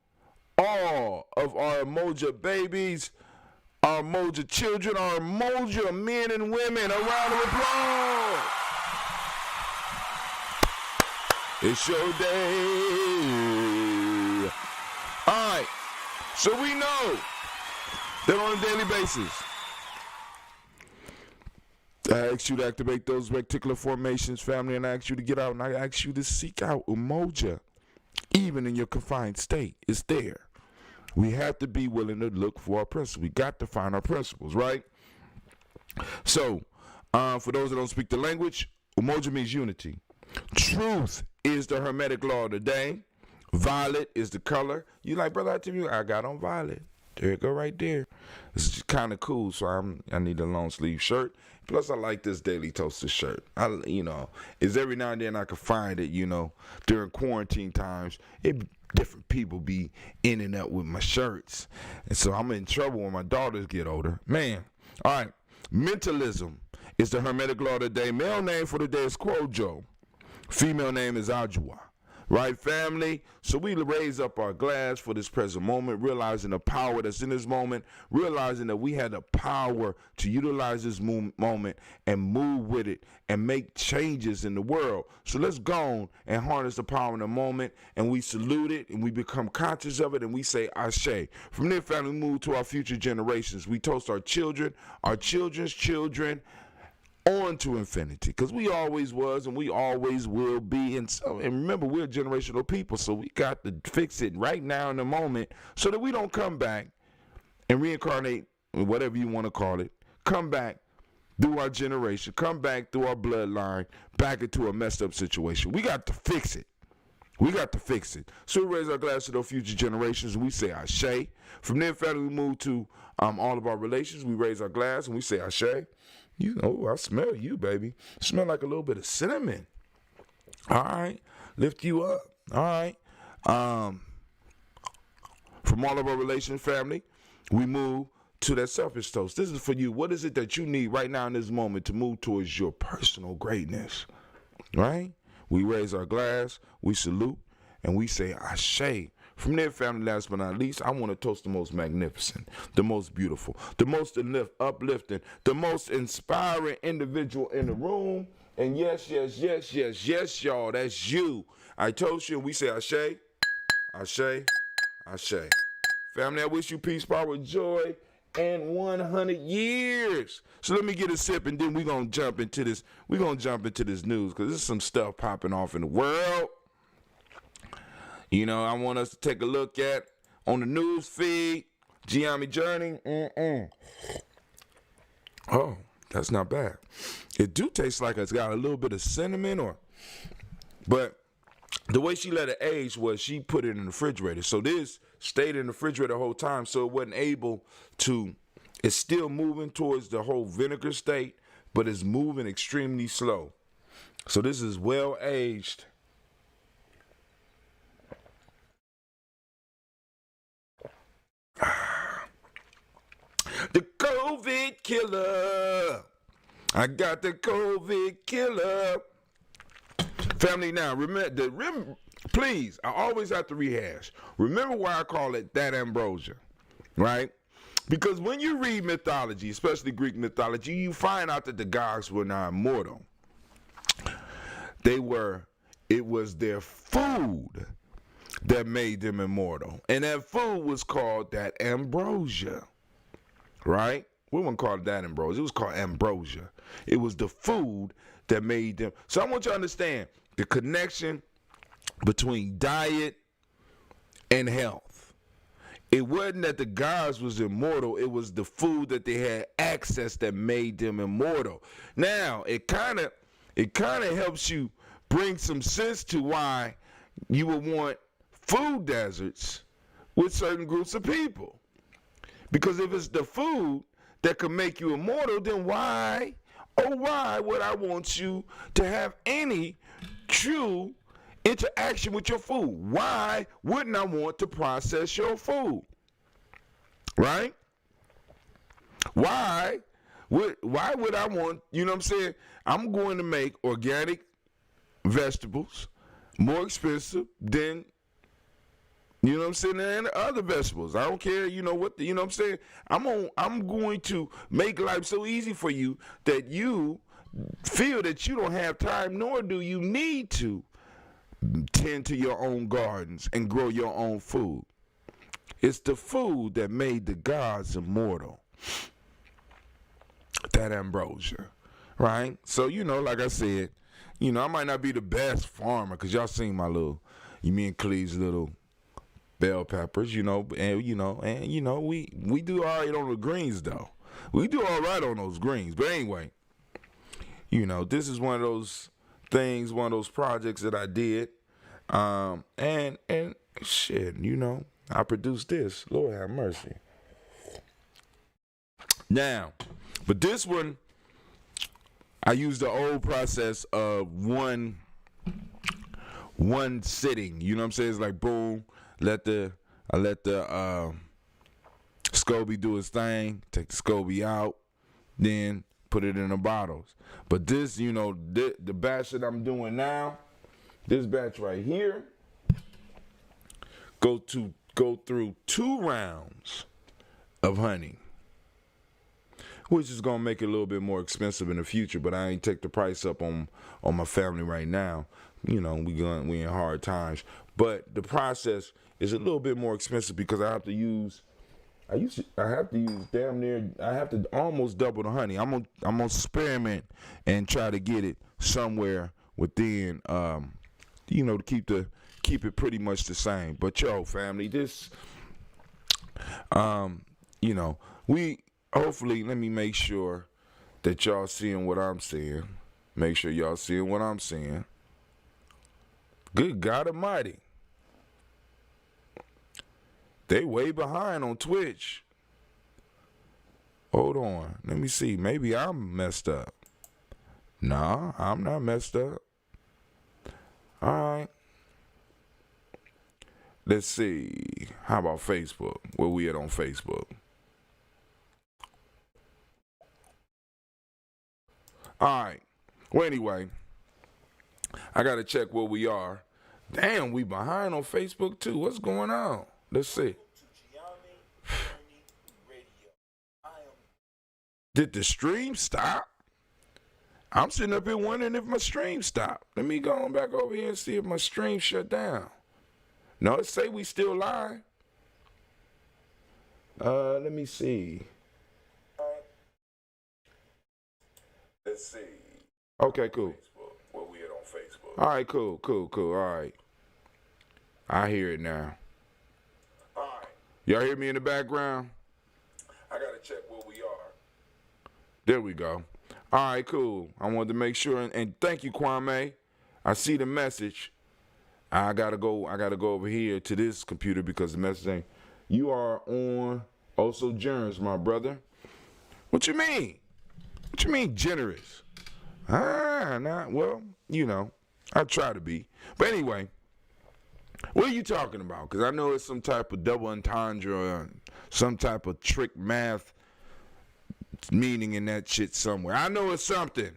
Speaker 3: of our Umoja babies, our Umoja children, our Umoja men and women a round of applause. It's your day. All right. So we know that on a daily basis, I ask you to activate those reticular formations, family, and I ask you to get out, and I ask you to seek out Umoja, even in your confined state. It's there. We have to be willing to look for our principles. We got to find our principles, right? So, for those that don't speak the language, Umoja means unity. Truth is the hermetic law of the day. Violet is the color. You like, brother, I got on violet. There it go right there. This is kind of cool, so I need a long sleeve shirt. Plus, I like this Daily Toaster shirt. It's every now and then I can find it, during quarantine times. Different people be in and out with my shirts. And so I'm in trouble when my daughters get older. Man. All right. Mentalism is the hermetic law of the day. Male name for the day is Kwojo. Female name is Ajua. Right, family? So we raise up our glass for this present moment, realizing the power that's in this moment, realizing that we had the power to utilize this moment and move with it and make changes in the world. So let's go on and harness the power in the moment, and we salute it, and we become conscious of it, and we say, Ashe. From there, family, we move to our future generations. We toast our children, our children's children, on to infinity, because we always was and we always will be. And remember, we're generational people, so we got to fix it right now in the moment so that we don't come back and reincarnate, whatever you want to call it, come back through our generation, come back through our bloodline, back into a messed up situation. We got to fix it. We got to fix it. So we raise our glass to those future generations and we say Ashe. From there, family, we move to all of our relations. We raise our glass and we say Ashe. I smell you, baby. Smell like a little bit of cinnamon. All right. Lift you up. All right. From all of our relations, family, we move to that selfish toast. This is for you. What is it that you need right now in this moment to move towards your personal greatness? Right? We raise our glass, we salute, and we say Ashe. From there, family, last but not least, I want to toast the most magnificent, the most beautiful, the most uplifting, the most inspiring individual in the room. And yes, y'all, that's you. I toast you, and we say Ashe, Ashe, Ashe. Family, I wish you peace, power, joy, and 100 years. So let me get a sip, and then we're going to jump into this. We're going to jump into this news, because there's some stuff popping off in the world. I want us to take a look at on the news feed, Giammi Journey. Oh, that's not bad. It do taste like it's got a little bit of cinnamon, but the way she let it age was she put it in the refrigerator. So this stayed in the refrigerator the whole time, so it wasn't able to. It's still moving towards the whole vinegar state, but it's moving extremely slow. So this is well aged. The COVID killer. I got the COVID killer. Family, now, remember, please, I always have to rehash. Remember why I call it that ambrosia.
Speaker 6: right? Because when you read mythology, especially Greek mythology, you find out that the gods were not immortal. It was their food that made them immortal. And that food was called that ambrosia, right? We wouldn't call it that ambrosia. It was called ambrosia. It was the food that made them. So I want you to understand the connection between diet and health. It wasn't that the gods was immortal. It was the food that they had access that made them immortal. Now, it kind of helps you bring some sense to why you would want food deserts with certain groups of people. Because if it's the food that could make you immortal, then why would I want you to have any true interaction with your food? Why wouldn't I want to process your food? Right? Why would I want, you know what I'm saying? I'm going to make organic vegetables more expensive than, you know what I'm saying, than other vegetables. I don't care, you know what I'm saying? I'm going to make life so easy for you that you feel that you don't have time, nor do you need to tend to your own gardens and grow your own food. It's the food that made the gods immortal. That ambrosia, right? So, like I said, I might not be the best farmer, because y'all seen my me and Cleve's little bell peppers, we do all right on the greens, though. We do all right on those greens. But anyway, this is one of those things, one of those projects that I did. And shit, I produced this. Lord have mercy. Now, but this one, I used the old process of one sitting. You know what I'm saying? It's like boom, I let the SCOBY do its thing, take the SCOBY out, then put it in the bottles. But this, the batch that I'm doing now, this batch right here, go through 2 rounds of honey, which is gonna make it a little bit more expensive in the future. But I ain't take the price up on my family right now. We in hard times. But the process is a little bit more expensive because I have to use damn near, I have to almost double the honey. I'm gonna experiment and try to get it somewhere within, to keep it pretty much the same. But family, this, we hopefully, let me make sure that y'all seeing what I'm seeing. Make sure y'all seeing what I'm seeing. Good God Almighty. They way behind on Twitch. Hold on. Let me see. Maybe I'm messed up. Nah, I'm not messed up. All right. Let's see. How about Facebook? Where we at on Facebook? All right. Well, anyway, I got to check where we are. Damn, we behind on Facebook too. What's going on? Let's see. Did the stream stop? I'm sitting up here wondering if my stream stopped. Let me go on back over here and see if my stream shut down. No, it say we still live. Let me see. Let's see. Okay, cool. Where we at on Facebook? All right, cool. All right. I hear it now. All right. Y'all hear me in the background? I gotta check where we are. There we go. All right, cool. I wanted to make sure, and thank you, Kwame. I see the message. I gotta go over here to this computer because the message ain't. You are on also Germs, my brother. What you mean? What you mean generous? Well, I try to be. But anyway, what are you talking about? Because I know it's some type of double entendre or some type of trick math meaning in that shit somewhere. I know it's something.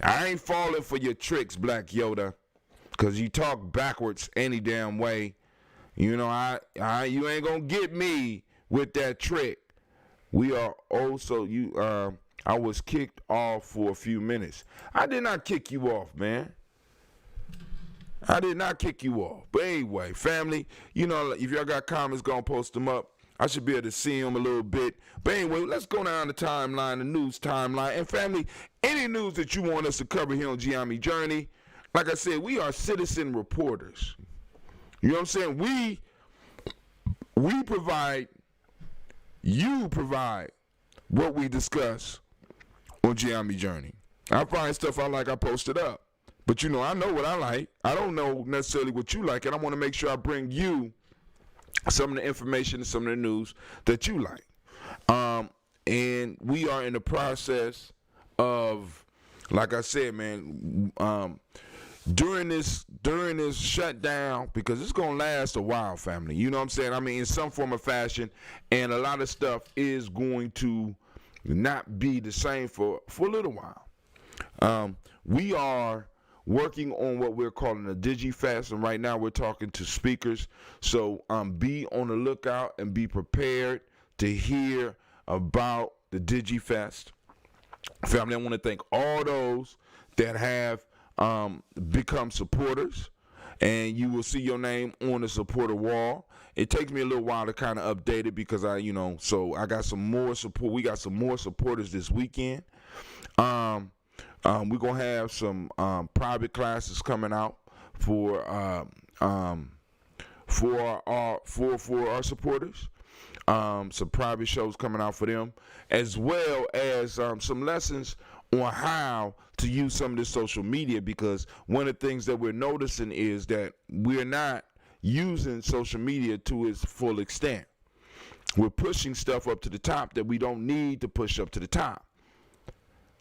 Speaker 6: I ain't falling for your tricks, Black Yoda, because you talk backwards any damn way. You ain't gonna get me
Speaker 7: with that trick. We are also I was kicked off for a few minutes. I did not kick you off, man. I did not kick you off. But anyway, family, if y'all got comments, go and post them up. I should be able to see them a little bit. But anyway, let's go down the timeline, the news timeline. And family, any news that you want us to cover here on Giammi Journey, like I said, we are citizen reporters. You know what I'm saying? We provide, you provide what we discuss on Giammi Journey. I find stuff I like, I post it up. But I know what I like. I don't know necessarily what you like, and I want to make sure I bring you some of the information and some of the news that you like. And we are in the process of, like I said, man, during this shutdown, because it's going to last a while, family. You know what I'm saying? I mean, in some form or fashion, and a lot of stuff is going to not be the same for a little while. We are working on what we're calling a DigiFest, and right now we're talking to speakers. So be on the lookout and be prepared to hear about the DigiFest. Family, I want to thank all those that have become supporters, and you will see your name on the supporter wall. It takes me a little while to kind of update it because so I got some more support. We got some more supporters this weekend. We're gonna have some private classes coming out for our supporters. Some private shows coming out for them, as well as some lessons on how to use some of this social media, because one of the things that we're noticing is that we're not using social media to its full extent. We're pushing stuff up to the top that we don't need to push up to the top.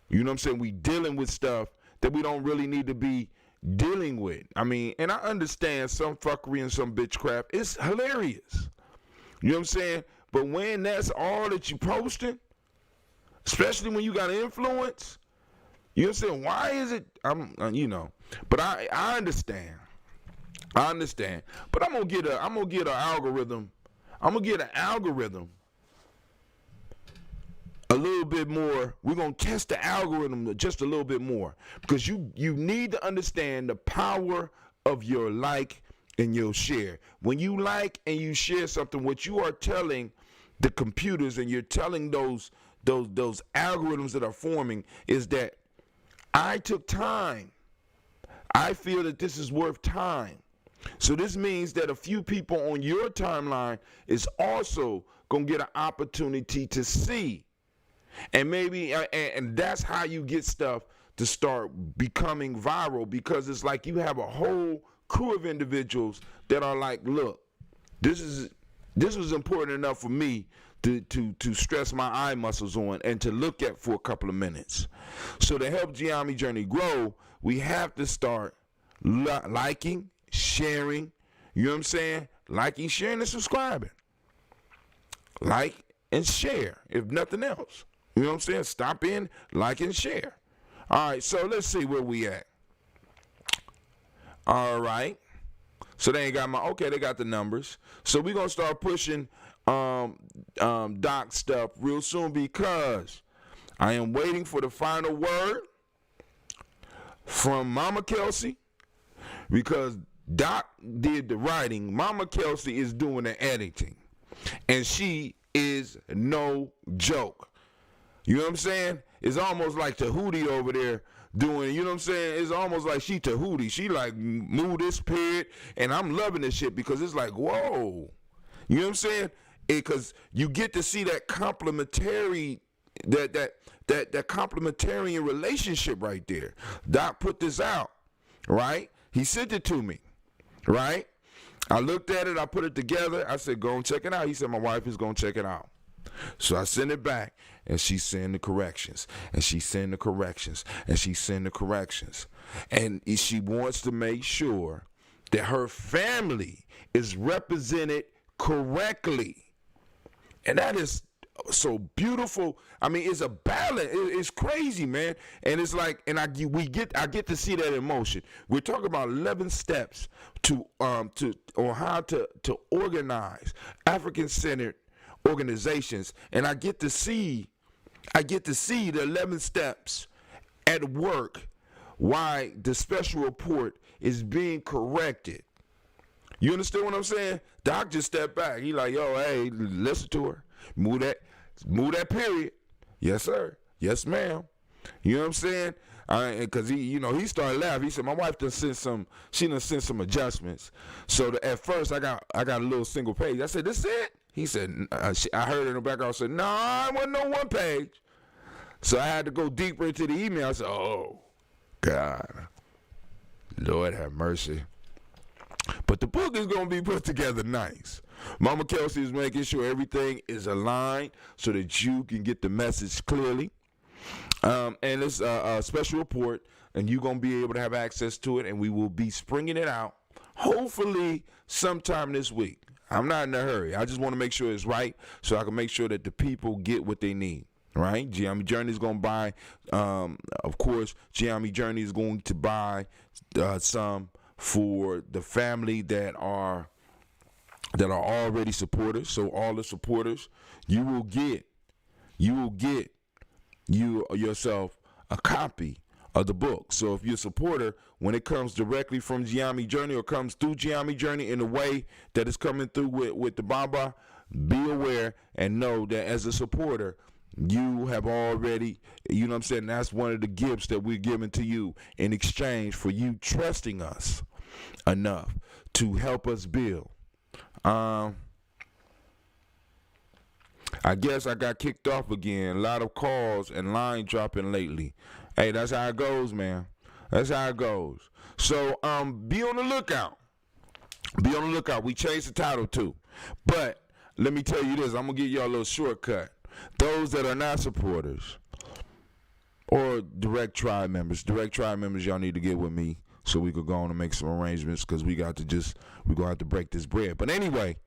Speaker 7: You know what I'm saying? We dealing with stuff that we don't really need to be dealing with. I mean, and I understand some fuckery and some bitchcraft. It's hilarious. You know what I'm saying? But when that's all that you posting, especially when you got influence, you know what I'm saying? Why is it? But I understand. I understand. But I'm gonna get an algorithm. I'm gonna get an algorithm a little bit more. We're going to test the algorithm just a little bit more, because you need to understand the power of your like and your share. When you like and you share something, what you are telling the computers and you're telling those algorithms that are forming is that I took time. I feel that this is worth time. So this means that a few people on your timeline is also going to get an opportunity to see. And maybe, and that's how you get stuff to start becoming viral, because it's like you have a whole crew of individuals that are like, look, this was important enough for me to stress my eye muscles on and to look at for a couple of minutes. So to help Giammi Journey grow, we have to start liking, sharing, you know what I'm saying? Liking, sharing, and subscribing. Like and share, if nothing else. You know what I'm saying? Stop in, like, and share. All right, so let's see where we at. All right. So they got they got the numbers. So we're going to start pushing Doc stuff real soon, because I am waiting for the final word from Mama Kelsey, because Doc did the writing. Mama Kelsey is doing the editing, and she is no joke. You know what I'm saying? It's almost like Tahuti over there doing, you know what I'm saying? It's almost like she Tahuti. She like move this period, and I'm loving this shit because it's like, whoa. You know what I'm saying? Because you get to see that complementary, that complementarian relationship right there. Doc put this out, right? He sent it to me, right? I looked at it, I put it together. I said, go and check it out. He said, my wife is going to check it out. So I sent it back, and she's saying the corrections, and she's saying the corrections, and she's saying the corrections. And she wants to make sure that her family is represented correctly. And that is so beautiful. I mean, it's a balance. It's crazy, man. And it's like, and I get to see that in motion. We're talking about 11 steps on how to organize African-centered organizations, and I get to see the 11 steps at work why the special report is being corrected. You understand what I'm saying? Doc just stepped back. He like, yo, hey, listen to her. Move that period. Yes, sir. Yes, ma'am. You know what I'm saying? Because he started laughing. He said, my wife done sent some adjustments. So at first I got a little single page. I said, this is it? He said, I heard in the background, said, no, I wasn't no one page. So I had to go deeper into the email. I said, oh, God. Lord have mercy. But the book is going to be put together nice. Mama Kelsey is making sure everything is aligned so that you can get the message clearly. And it's a special report, and you're going to be able to have access to it, and we will be springing it out, hopefully sometime this week. I'm not in a hurry. I just want to make sure it's right so I can make sure that the people get what they need. Right? Giammi Journey is going to buy, of course, Giammi Journey is going to buy some for the family that are already supporters. So all the supporters, you will get yourself a copy of the book. So if you're a supporter, when it comes directly from Giammi Journey or comes through Giammi Journey in the way that it's coming through with the Baba, be aware and know that as a supporter, you have already, you know what I'm saying, that's one of the gifts that we're giving to you in exchange for you trusting us enough to help us build. I guess I got kicked off again. A lot of calls and line dropping lately. Hey, that's how it goes, man. That's how it goes. So be on the lookout. Be on the lookout. We changed the title too. But let me tell you this. I'm going to give y'all a little shortcut. Those that are not supporters or direct tribe members, y'all need to get with me so we could go on and make some arrangements because we're going to have to break this bread. But anyway,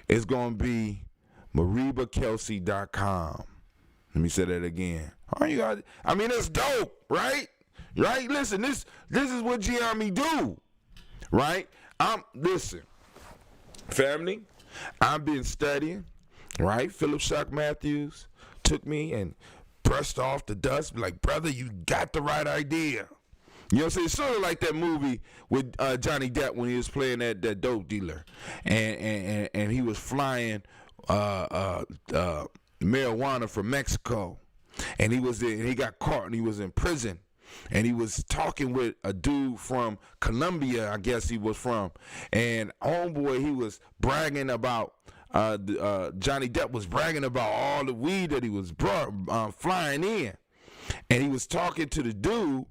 Speaker 7: it's going to be MaribaKelsey.com. Let me say that again. It's dope, right? Right? Listen, this is what Giammi do, right? Listen, family, I've been studying, right? Philip Shock Matthews took me and brushed off the dust, like, brother, you got the right idea. You know what I'm saying? Sort of like that movie with Johnny Depp when he was playing that dope dealer, and he was flying marijuana from Mexico, and he got caught and he was in prison, and he was talking with a dude from Colombia, I guess he was from, and homeboy, he was bragging about Johnny Depp was bragging about all the weed that he was flying in, and he was talking to the dude.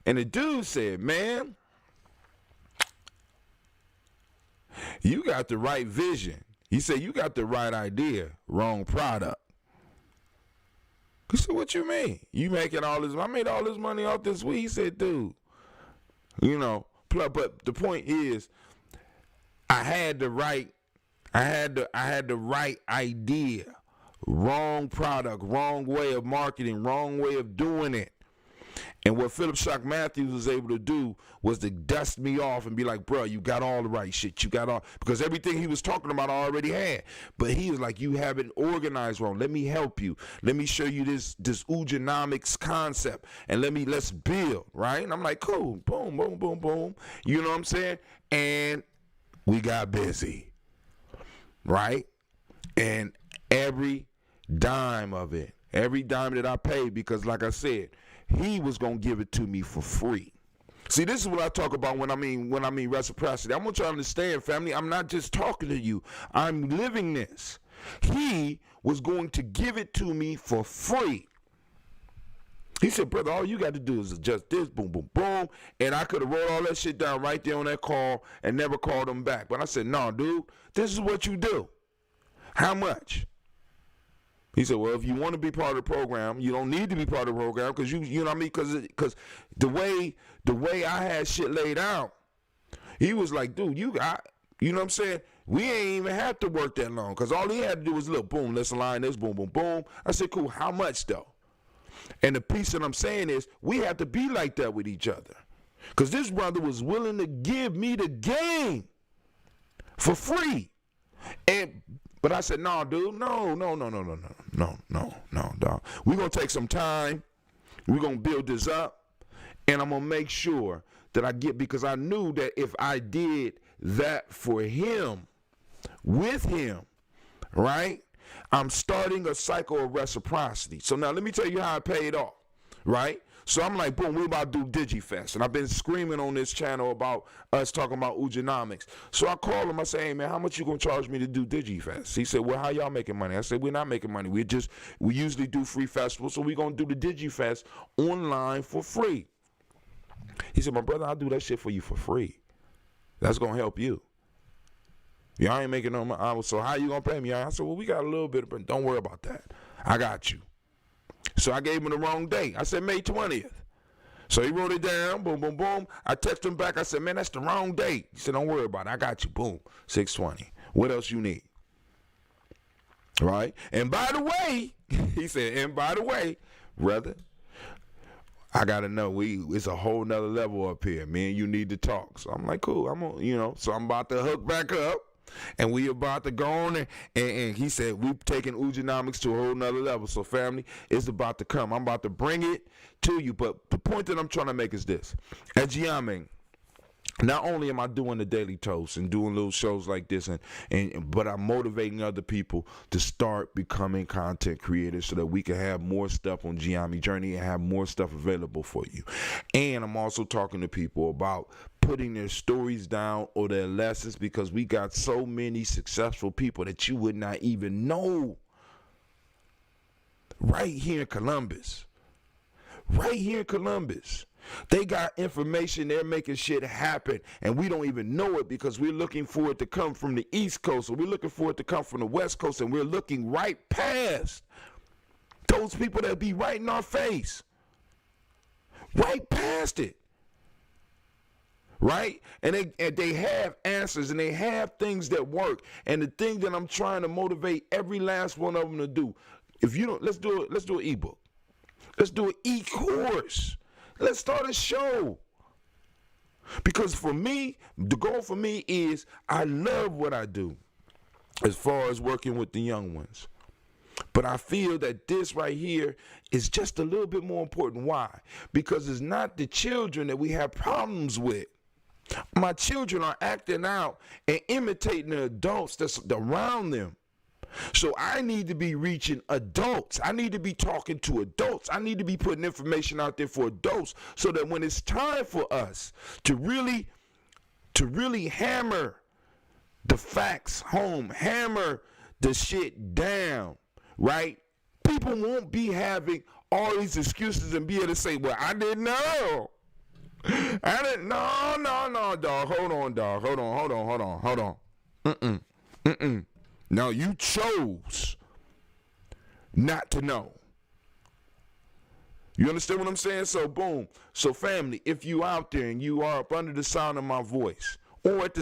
Speaker 7: And the dude said, man, you got the right vision. He said, you got the right idea, wrong product. He said, what you mean? You making all this? I made all this money off this weed. He said, dude, but the point is, I had the right idea, wrong product, wrong way of marketing, wrong way of doing it. And what Philip Shock Matthews was able to do was to dust me off and be like, bro, you got all the right shit. You got all, because everything he was talking about I already had. But he was like, you haven't organized wrong. Let me help you. Let me show you this Ugenomics concept. And let's build, right? And I'm like, cool. Boom, boom, boom, boom. You know what I'm saying? And we got busy, right? And every dime of it, every dime that I paid, because like I said, he was going to give it to me for free. See, this is what I talk about when I mean reciprocity. I want you to understand, family, I'm not just talking to you. I'm living this. He was going to give it to me for free. He said, brother, all you got to do is adjust this, boom, boom, boom. And I could have wrote all that shit down right there on that call and never called him back. But I said, no, dude, this is what you do. How much? He said, well, if you want to be part of the program, you don't need to be part of the program because you know what I mean? Because the way I had shit laid out, he was like, dude, you know what I'm saying? We ain't even have to work that long because all he had to do was look, boom, let's align this, boom, boom, boom. I said, cool, how much though? And the piece that I'm saying is we have to be like that with each other because this brother was willing to give me the game for free. But I said, no, dude, no, dog. We're going to take some time. We're going to build this up. And I'm going to make sure that I get, because I knew that if I did that for him, with him, right, I'm starting a cycle of reciprocity. So now let me tell you how I paid off, right? So I'm like, boom, we're about to do DigiFest. And I've been screaming on this channel about us talking about Ujonomics. So I called him. I said, hey, man, how much you going to charge me to do DigiFest? He said, well, how y'all making money? I said, we're not making money. We usually do free festivals, so we're going to do the DigiFest online for free. He said, my brother, I'll do that shit for you for free. That's going to help you. Y'all ain't making no money. So how you going to pay me? I said, well, we got a little bit, but don't worry about that. I got you. So I gave him the wrong date. I said May 20th. So he wrote it down. Boom, boom, boom. I texted him back. I said, man, that's the wrong date. He said, don't worry about it. I got you. Boom. 6/20. What else you need? Right? And by the way, he said, and by the way, brother, I got to know, it's a whole nother level up here. Me and you need to talk. So I'm like, cool. So I'm about to hook back up. And we about to go on, and he said, we're taking Ujonomics to a whole nother level. So family, it's about to come. I'm about to bring it to you. But the point that I'm trying to make is this. At Giaming, not only am I doing the Daily Toast and doing little shows like this, but I'm motivating other people to start becoming content creators so that we can have more stuff on Giammi Journey and have more stuff available for you. And I'm also talking to people about putting their stories down or their lessons, because we got so many successful people that you would not even know right here in Columbus. Right here in Columbus. They got information, they're making shit happen, and we don't even know it because we're looking for it to come from the East Coast, or we're looking for it to come from the West Coast, and we're looking right past those people that be right in our face. Right past it. Right? And they have answers, and they have things that work. And the thing that I'm trying to motivate every last one of them to do, if you don't, let's do an ebook. Let's do an e-course. Let's start a show. Because for me, the goal for me is I love what I do as far as working with the young ones. But I feel that this right here is just a little bit more important. Why? Because it's not the children that we have problems with. My children are acting out and imitating the adults that's around them. So I need to be reaching adults. I need to be talking to adults. I need to be putting information out there for adults so that when it's time for us to really hammer the facts home, hammer the shit down, right? People won't be having all these excuses and be able to say, well, I didn't know. No, dog. Hold on, dog. Hold on. No, you chose not to know. You understand what I'm saying? So, boom. So, family, if you out there and you are up under the sound of my voice, or with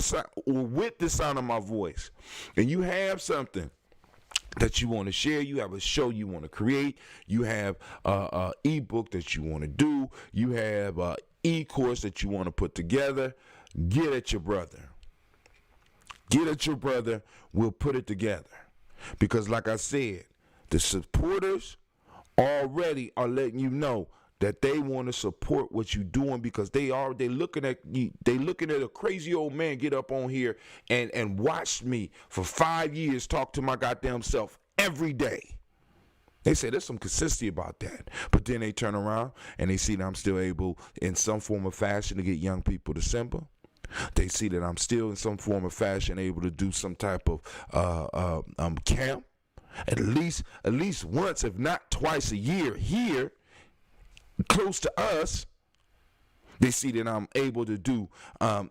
Speaker 7: the sound of my voice, and you have something that you want to share, you have a show you want to create, you have a ebook that you want to do, you have a e-course that you want to put together, get at your brother. Get at your brother. We'll put it together. Because like I said, the supporters already are letting you know that they want to support what you're doing, because they looking at you, they looking at a crazy old man get up on here and watch me for 5 years talk to my goddamn self every day. They say there's some consistency about that. But then they turn around and they see that I'm still able in some form of fashion to get young people to Simba. They see that I'm still in some form of fashion able to do some type of camp at least once, if not twice a year here, close to us. They see that I'm able to do the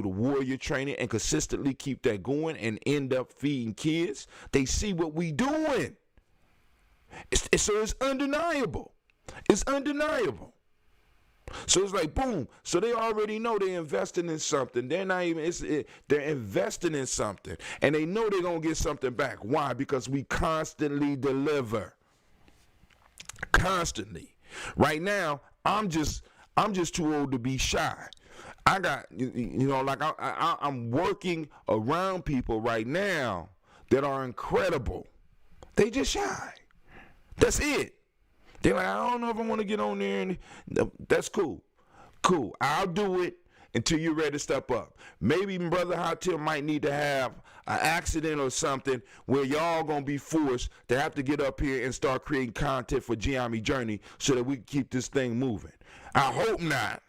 Speaker 7: warrior training and consistently keep that going and end up feeding kids. They see what we doing. So it's undeniable. It's undeniable. So it's like, boom. So they already know they're investing in something. They're not even, they're investing in something. And they know they're going to get something back. Why? Because we constantly deliver. Constantly. Right now, I'm just too old to be shy. I got, like I'm working around people right now that are incredible. They just shy. That's it. They're like, I don't know if I want to get on there. And that's cool. Cool. I'll do it until you're ready to step up. Maybe Brother Hatil might need to have an accident or something where y'all going to be forced to have to get up here and start creating content for Giammi Journey so that we can keep this thing moving. I hope not.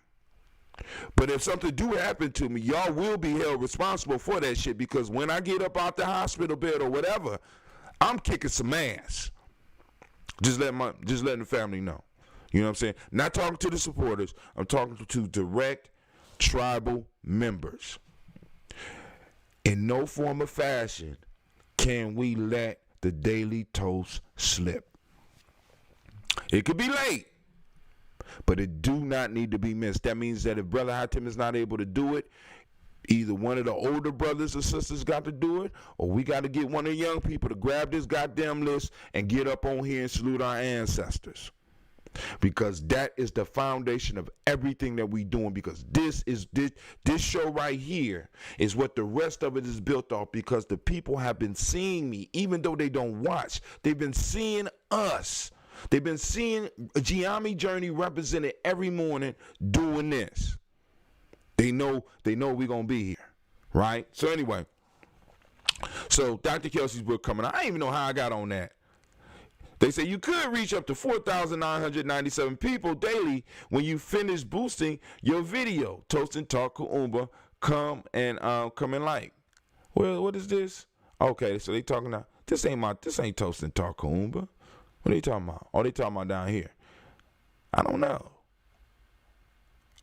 Speaker 7: But if something do happen to me, y'all will be held responsible for that shit, because when I get up out the hospital bed or whatever, I'm kicking some ass. Just letting the family know. You know what I'm saying? Not talking to the supporters. I'm talking to direct tribal members. In no form or fashion can we let the Daily Toast slip. It could be late, but it do not need to be missed. That means that if Brother Hatim is not able to do it, either one of the older brothers or sisters got to do it, or we got to get one of the young people to grab this goddamn list and get up on here and salute our ancestors. Because that is the foundation of everything that we doing, because this show right here is what the rest of it is built off, because the people have been seeing me, even though they don't watch. They've been seeing us. They've been seeing Giammi Journey represented every morning doing this. They know we're going to be here, right? So anyway, so Dr. Kelsey's book coming out. I didn't even know how I got on that. They say you could reach up to 4,997 people daily when you finish boosting your video. Toast and Talk Kuumba, come and like. Well, what is this? Okay, so they talking now. This ain't Toast and Talk Kuumba. What are they talking about? Oh, they talking about down here. I don't know.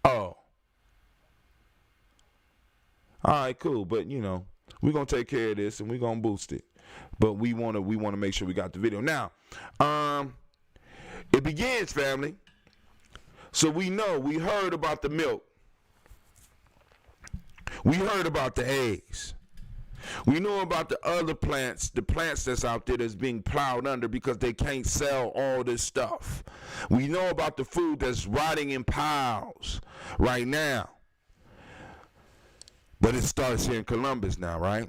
Speaker 7: Oh. All right, cool. But we're gonna take care of this and we're gonna boost it. But we wanna make sure we got the video. Now, it begins, family. So we heard about the milk. We heard about the eggs. We know about the other plants, the plants that's out there that's being plowed under because they can't sell all this stuff. We know about the food that's rotting in piles right now. But it starts here in Columbus now, right?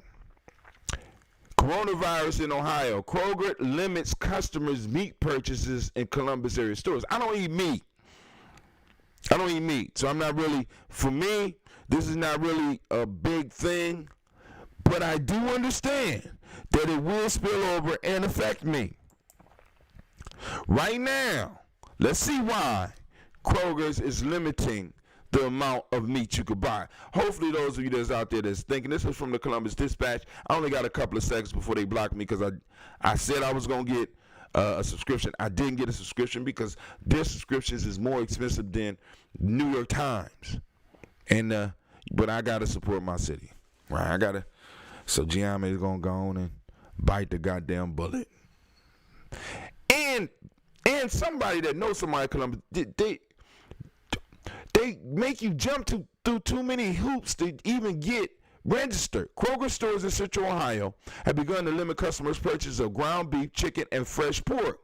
Speaker 7: Coronavirus in Ohio. Kroger limits customers' meat purchases in Columbus area stores. I don't eat meat. So I'm not really, for me, this is not really a big thing. But I do understand that it will spill over and affect me. Right now, let's see why Kroger's is limiting the amount of meat you could buy. Hopefully those of you that's out there that's thinking, this is from the Columbus Dispatch. I only got a couple of seconds before they blocked me because I said I was going to get a subscription. I didn't get a subscription because their subscriptions is more expensive than New York Times. And but I got to support my city. Right? So Giammi is going to go on and bite the goddamn bullet. And somebody that knows somebody in Columbus, they make you jump through too many hoops to even get registered. Kroger stores in Central Ohio have begun to limit customers' purchase of ground beef, chicken, and fresh pork.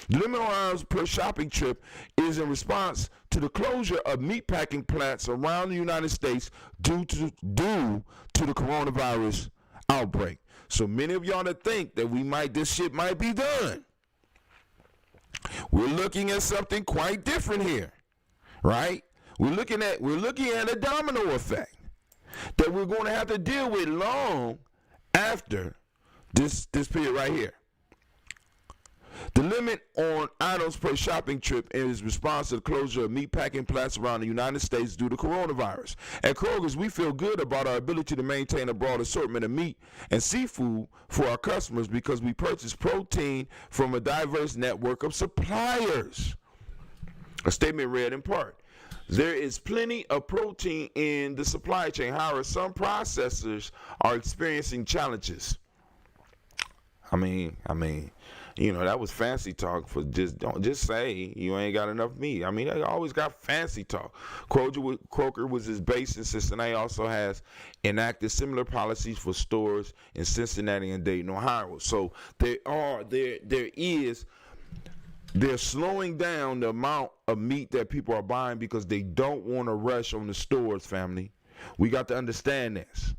Speaker 7: The limit on hours per shopping trip is in response to the closure of meatpacking plants around the United States due to the coronavirus outbreak. So many of y'all that think that this shit might be done. We're looking at something quite different here, right? We're looking at a domino effect that we're going to have to deal with long after this period right here. The limit on items per shopping trip is response to the closure of meatpacking plants around the United States due to coronavirus. At Kroger's, we feel good about our ability to maintain a broad assortment of meat and seafood for our customers because we purchase protein from a diverse network of suppliers. A statement read in part, there is plenty of protein in the supply chain. However, some processors are experiencing challenges. I mean, that was fancy talk for don't just say you ain't got enough meat. I mean, they always got fancy talk. Kroger was his base in Cincinnati, also has enacted similar policies for stores in Cincinnati and Dayton, Ohio. So they're slowing down the amount of meat that people are buying because they don't want to rush on the stores, family. We got to understand this,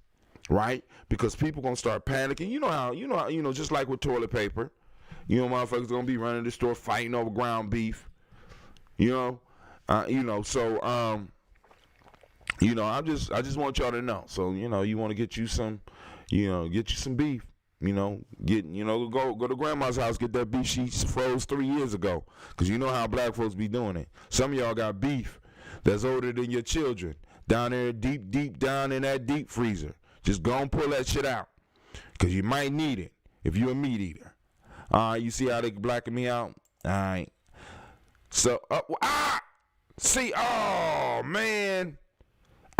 Speaker 7: right? Because people gonna start panicking. You know, just like with toilet paper. You know, motherfuckers gonna be running the store fighting over ground beef. So I just want y'all to know. So, you want to get you some beef. Go to grandma's house, get that beef she froze 3 years ago. Because you know how black folks be doing it. Some of y'all got beef that's older than your children. Down there deep down in that deep freezer. Just go and pull that shit out. Because you might need it if you're a meat eater. You see how they blacking me out? All right. So, see, oh, man.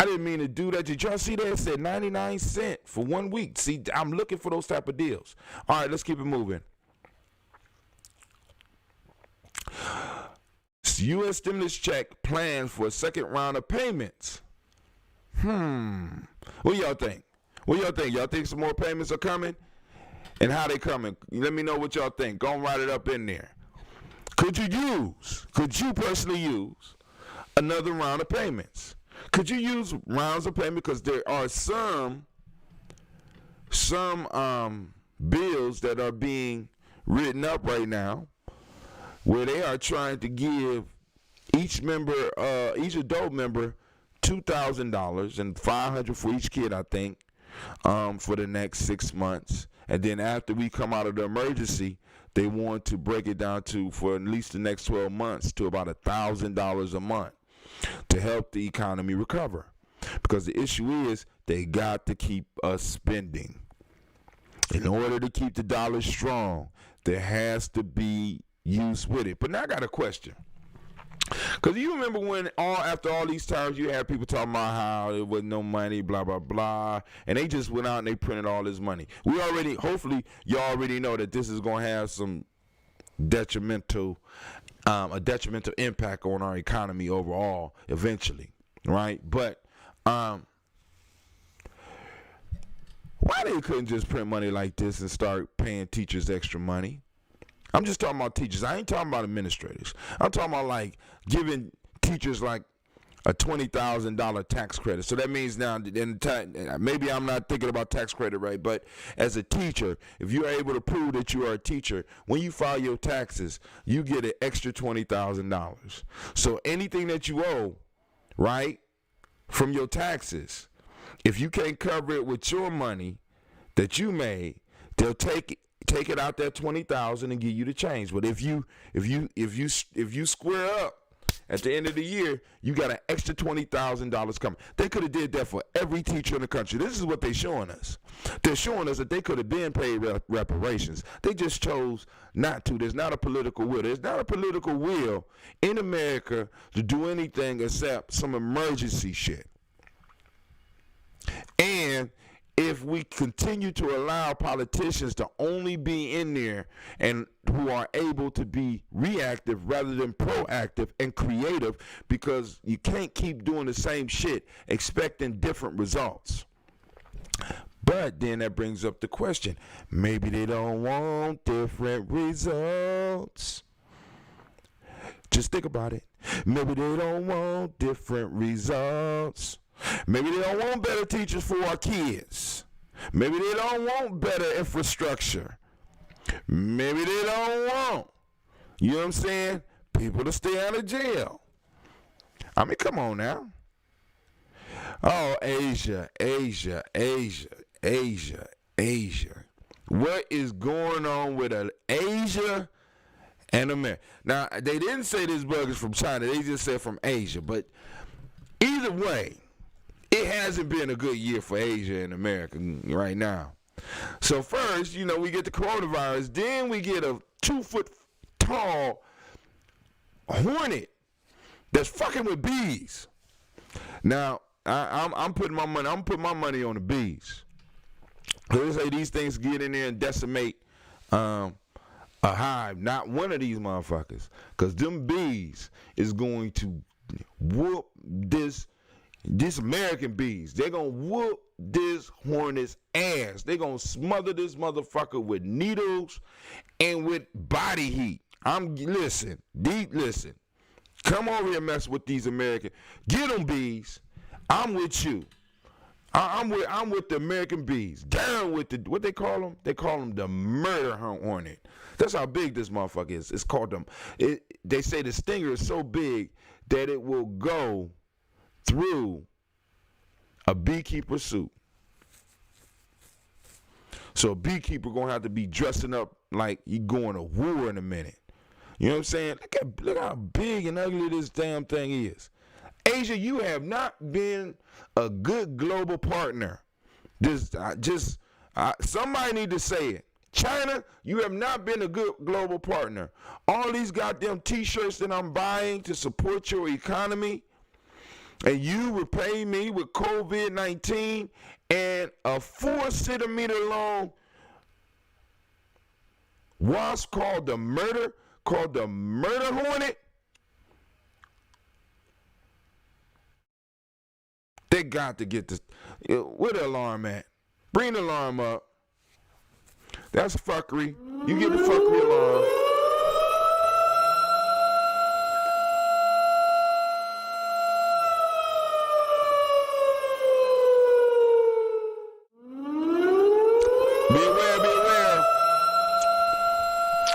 Speaker 7: I didn't mean to do that. Did y'all see that? It said 99 cents for 1 week. See, I'm looking for those type of deals. All right, let's keep it moving. U.S. stimulus check plans for a second round of payments. What y'all think? Y'all think some more payments are coming? And how they coming? Let me know what y'all think. Go and write it up in there. Could you personally use another round of payments? Could you use rounds of payment? Because there are some bills that are being written up right now where they are trying to give each adult member $2,000 and $500 for each kid, I think, for the next 6 months. And then after we come out of the emergency, they want to break it down to, for at least the next 12 months, to about $1,000 a month to help the economy recover. Because the issue is they got to keep us spending. In order to keep the dollar strong, there has to be use with it. But now I got a question. Because you remember when after all these times you had people talking about how there was no money, blah, blah, blah, and they just went out and they printed all this money. Hopefully, y'all already know that this is going to have some detrimental impact on our economy overall eventually, right? But why they couldn't just print money like this and start paying teachers extra money? I'm just talking about teachers. I ain't talking about administrators. I'm talking about like giving teachers like a $20,000 tax credit. So that means now, maybe I'm not thinking about tax credit right, but as a teacher, if you are able to prove that you are a teacher, when you file your taxes, you get an extra $20,000. So anything that you owe, right, from your taxes, if you can't cover it with your money that you made, they'll take it out that $20,000 and give you the change. But if you square up at the end of the year, you got an extra $20,000 coming. They could have did that for every teacher in the country. This is what they're showing us. They're showing us that they could have been paid reparations. They just chose not to. There's not a political will. There's not a political will in America to do anything except some emergency shit. And if we continue to allow politicians to only be in there and who are able to be reactive rather than proactive and creative, because you can't keep doing the same shit expecting different results. But then that brings up the question, maybe they don't want different results. Just think about it. Maybe they don't want different results. Maybe they don't want better teachers for our kids. Maybe they don't want better infrastructure. Maybe they don't want, you know what I'm saying, people to stay out of jail. I mean, come on now. Oh, Asia. What is going on with Asia and America? Now, they didn't say this bug is from China. They just said from Asia. But either way, it hasn't been a good year for Asia and America right now. So first, we get the coronavirus. Then we get a 2-foot-tall hornet that's fucking with bees. Now, I'm putting my money. I'm putting my money on the bees. They say these things get in there and decimate a hive. Not one of these motherfuckers, because them bees is going to whoop these American bees. They're going to whoop this hornet's ass. They're going to smother this motherfucker with needles and with body heat. Listen. Come over here and mess with these American. Get them, bees. I'm with you. I'm with the American bees. Down with the what they call them? They call them the murder hornet. That's how big this motherfucker is. It's called them. They say the stinger is so big that it will go through a beekeeper suit. So a beekeeper gonna have to be dressing up like you going to war in a minute. You know what I'm saying? Look how big and ugly this damn thing is. Asia, you have not been a good global partner. Somebody need to say it. China, you have not been a good global partner. All these goddamn t-shirts that I'm buying to support your economy, and you repay me with COVID-19 and a 4 centimeter long wasp called the murder hornet. They got to get this. Where the alarm at? Bring the alarm up. That's fuckery. You get the fuckery alarm. Be aware.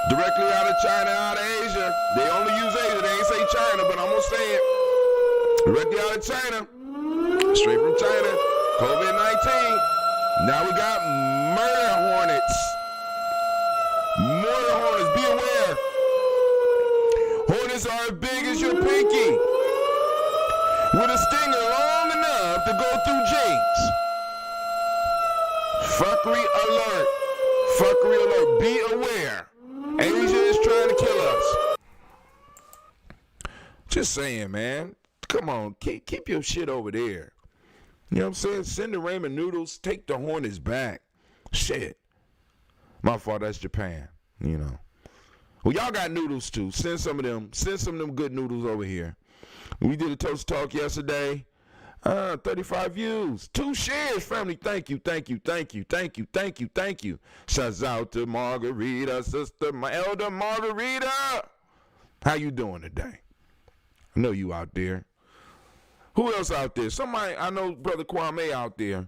Speaker 7: Directly out of China, out of Asia. They only use Asia. They ain't say China, but I'm going to say it. Directly out of China. Straight from China. COVID-19. Now we got murder hornets. Murder hornets. Be aware. Hornets are as big as your pinky, with a stinger long enough to go through jeans. Fuckery alert. Fuckery alert. Be aware. Asia is trying to kill us. Just saying, man. Come on. Keep your shit over there. You know what I'm saying? Send the ramen noodles. Take the hornets back. Shit. My fault. That's Japan. You know. Well, y'all got noodles too. Send some of them. Send some of them good noodles over here. We did a toast talk yesterday. 35 views. 2 shares, family. Thank you. Shouts out to Margarita, sister, my elder Margarita. How you doing today? I know you out there. Who else out there? Somebody, I know Brother Kwame out there.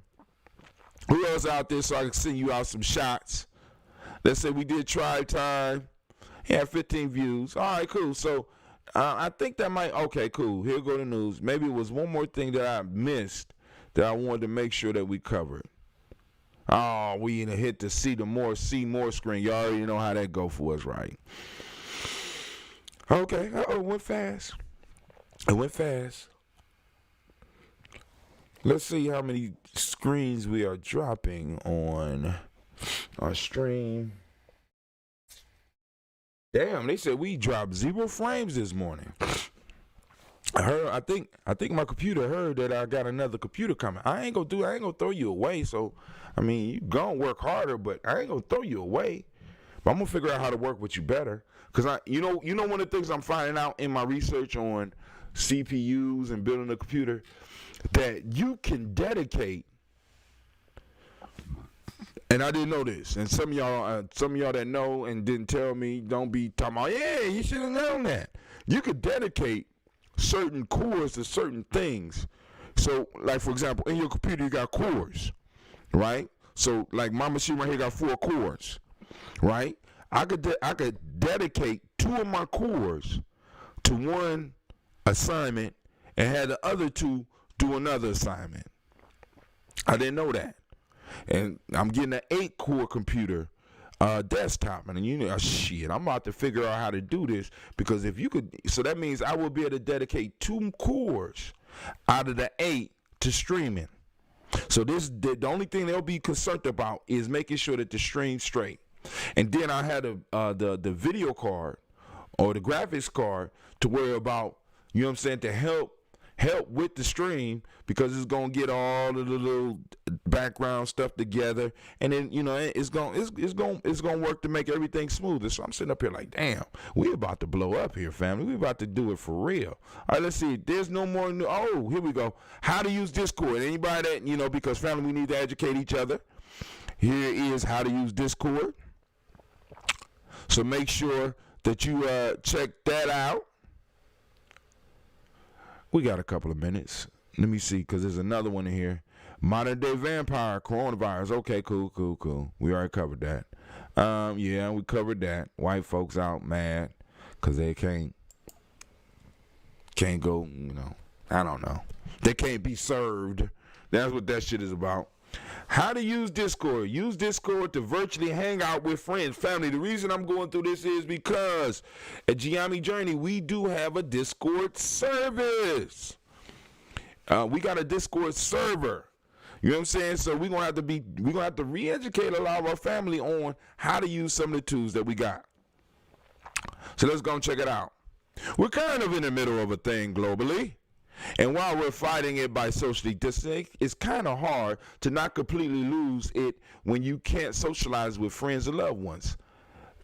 Speaker 7: Who else out there so I can send you out some shots? Let's say we did Tribe Time. He had 15 views. All right, cool. So I think that might, okay, cool. Here go the news. Maybe it was one more thing that I missed that I wanted to make sure that we covered. Oh, we hit the see more screen. You already know how that go for us, right? Okay. It went fast. Let's see how many screens we are dropping on our stream. Damn, they said we dropped 0 frames this morning. I think my computer heard that I got another computer coming. I ain't gonna throw you away. So, I mean, you gonna work harder, but I ain't gonna throw you away. But I'm gonna figure out how to work with you better. Cause you know one of the things I'm finding out in my research on CPUs and building a computer, that you can dedicate. And I didn't know this. And some of y'all that know and didn't tell me, don't be talking about, yeah, you should have known that. You could dedicate certain cores to certain things. So, like, for example, in your computer, you got cores, right? So, like, my machine right here got 4 cores, right? I could dedicate 2 of my cores to one assignment and have the other 2 do another assignment. I didn't know that. And I'm getting an 8-core computer desktop. And you know, shit, I'm about to figure out how to do this, because if you could, so that means I will be able to dedicate 2 cores out of the 8 to streaming. So the only thing they'll be concerned about is making sure that the stream's straight. And then I had the video card or the graphics card to worry about, you know what I'm saying, to help with the stream, because it's gonna get all of the little background stuff together, and then, you know, it's gonna work to make everything smoother. So I'm sitting up here like, damn, we about to blow up here, family. We about to do it for real. All right, let's see. There's no more new. Oh, here we go. How to use Discord. Anybody that, you know, because family, we need to educate each other. Here is how to use Discord. So make sure that you check that out. We got a couple of minutes. Let me see, because there's another one in here. Modern day vampire, coronavirus. Okay, cool. We already covered that. Yeah, we covered that. White folks out mad because they can't go, I don't know. They can't be served. That's what that shit is about. How to use Discord. Use Discord to virtually hang out with friends, family. The reason I'm going through this is because at Giammi Journey, we do have a Discord service. We got a Discord server. You know what I'm saying? So we're gonna have to re-educate a lot of our family on how to use some of the tools that we got. So let's go and check it out. We're kind of in the middle of a thing globally. And while we're fighting it by socially distancing, it's kind of hard to not completely lose it when you can't socialize with friends and loved ones.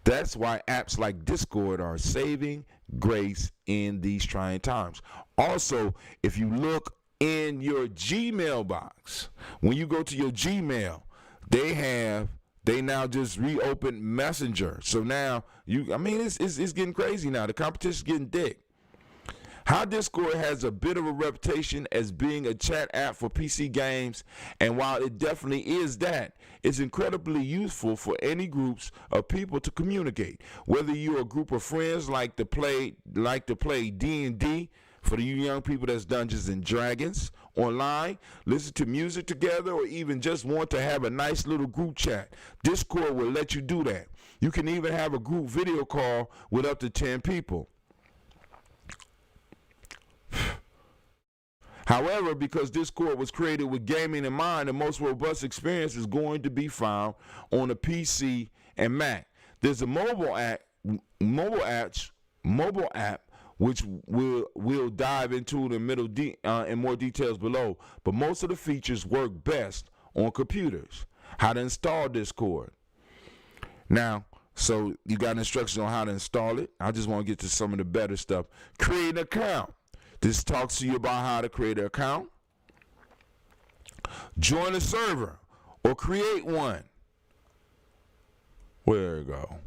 Speaker 7: That's why apps like Discord are saving grace in these trying times. Also, if you look in your Gmail box, when you go to your Gmail, they now just reopened Messenger. So now it's getting crazy now. The competition's getting thick. How Discord has a bit of a reputation as being a chat app for PC games, and while it definitely is that, it's incredibly useful for any groups of people to communicate. Whether you're a group of friends like to play D&D, for you young people that's Dungeons and Dragons online, listen to music together, or even just want to have a nice little group chat, Discord will let you do that. You can even have a group video call with up to 10 people. However, because Discord was created with gaming in mind, the most robust experience is going to be found on a PC and Mac. There's a mobile app which we'll dive into in more details below. But most of the features work best on computers. How to install Discord. Now, so you got instructions on how to install it. I just want to get to some of the better stuff. Create an account. This talks to you about how to create an account, join a server, or create one. Where we go? All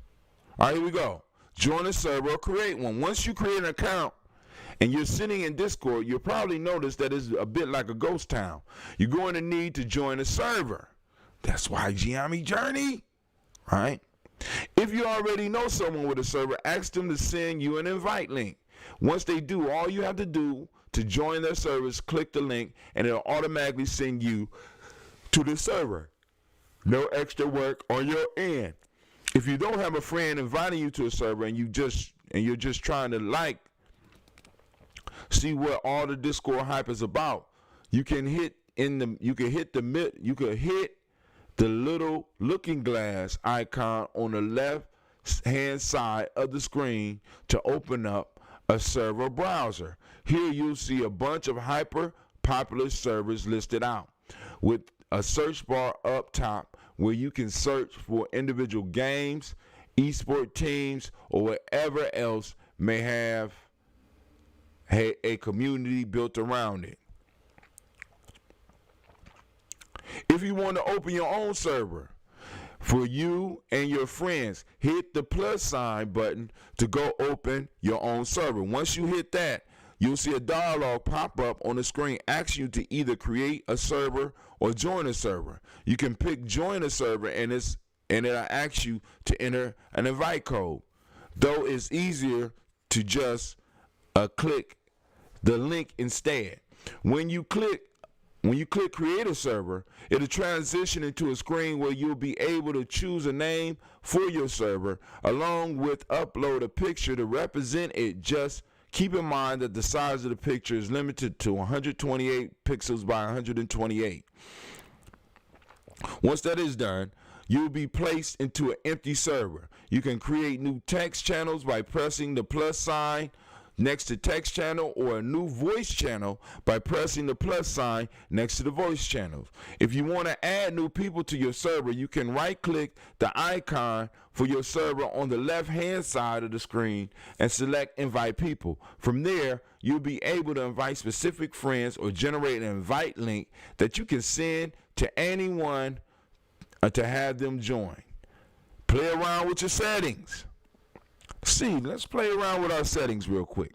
Speaker 7: right, here we go. Join a server or create one. Once you create an account and you're sitting in Discord, you'll probably notice that it's a bit like a ghost town. You're going to need to join a server. That's why Giammi Journey, right? If you already know someone with a server, ask them to send you an invite link. Once they do, all you have to do to join their service, click the link, and it'll automatically send you to the server. No extra work on your end. If you don't have a friend inviting you to a server and you're just trying to see what all the Discord hype is about, you can hit the little looking glass icon on the left hand side of the screen to open up a server browser. Here you'll see a bunch of hyper popular servers listed out with a search bar up top where you can search for individual games, esport teams, or whatever else may have a community built around it. If you want to open your own server for you and your friends, hit the plus sign button to go open your own server. Once you hit that, you'll see a dialog pop up on the screen asking you to either create a server or join a server. You can pick join a server and it'll ask you to enter an invite code. Though it's easier to just click the link instead. When you click create a server, it'll transition into a screen where you'll be able to choose a name for your server along with upload a picture to represent it. Just keep in mind that the size of the picture is limited to 128 pixels by 128. Once that is done, you'll be placed into an empty server. You can create new text channels by pressing the plus sign next to text channel, or a new voice channel by pressing the plus sign next to the voice channels. If you want to add new people to your server, you can right click the icon for your server on the left hand side of the screen and select invite people. From there, you'll be able to invite specific friends or generate an invite link that you can send to anyone to have them join. Play around with your settings. Let's play around with our settings real quick.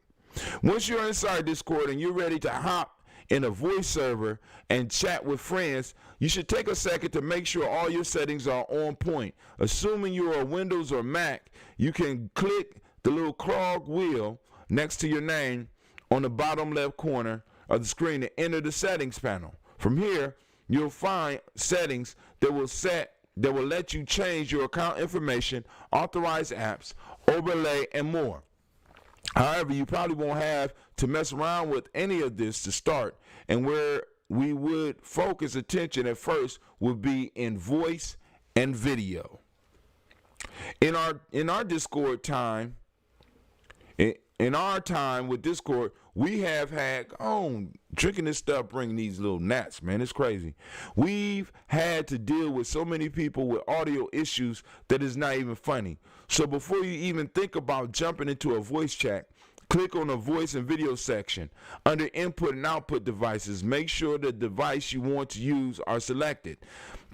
Speaker 7: Once you're inside Discord and you're ready to hop in a voice server and chat with friends, you should take a second to make sure all your settings are on point. Assuming you're a Windows or Mac, you can click the little cog wheel next to your name on the bottom left corner of the screen to enter the settings panel. From here, you'll find settings that will let you change your account information, authorize apps, overlay, and more. However, you probably won't have to mess around with any of this to start, and where we would focus attention at first would be in voice and video. In our Discord time, in our time with Discord, we have had, drinking this stuff bring these little gnats, man. It's crazy. We've had to deal with so many people with audio issues that is not even funny. So before you even think about jumping into a voice chat, click on the voice and video section. Under input and output devices, make sure the device you want to use are selected.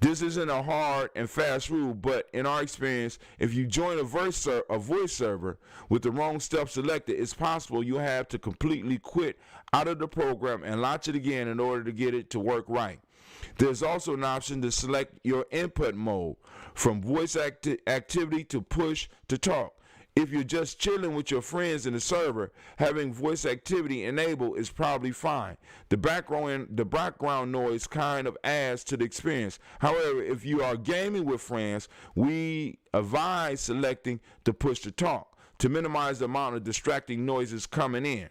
Speaker 7: This isn't a hard and fast rule, but in our experience, if you join a voice server with the wrong stuff selected, it's possible you have to completely quit out of the program and launch it again in order to get it to work right. There's also an option to select your input mode from voice activity to push to talk. If you're just chilling with your friends in the server, having voice activity enabled is probably fine. The background noise kind of adds to the experience. However, if you are gaming with friends, we advise selecting the push to talk to minimize the amount of distracting noises coming in.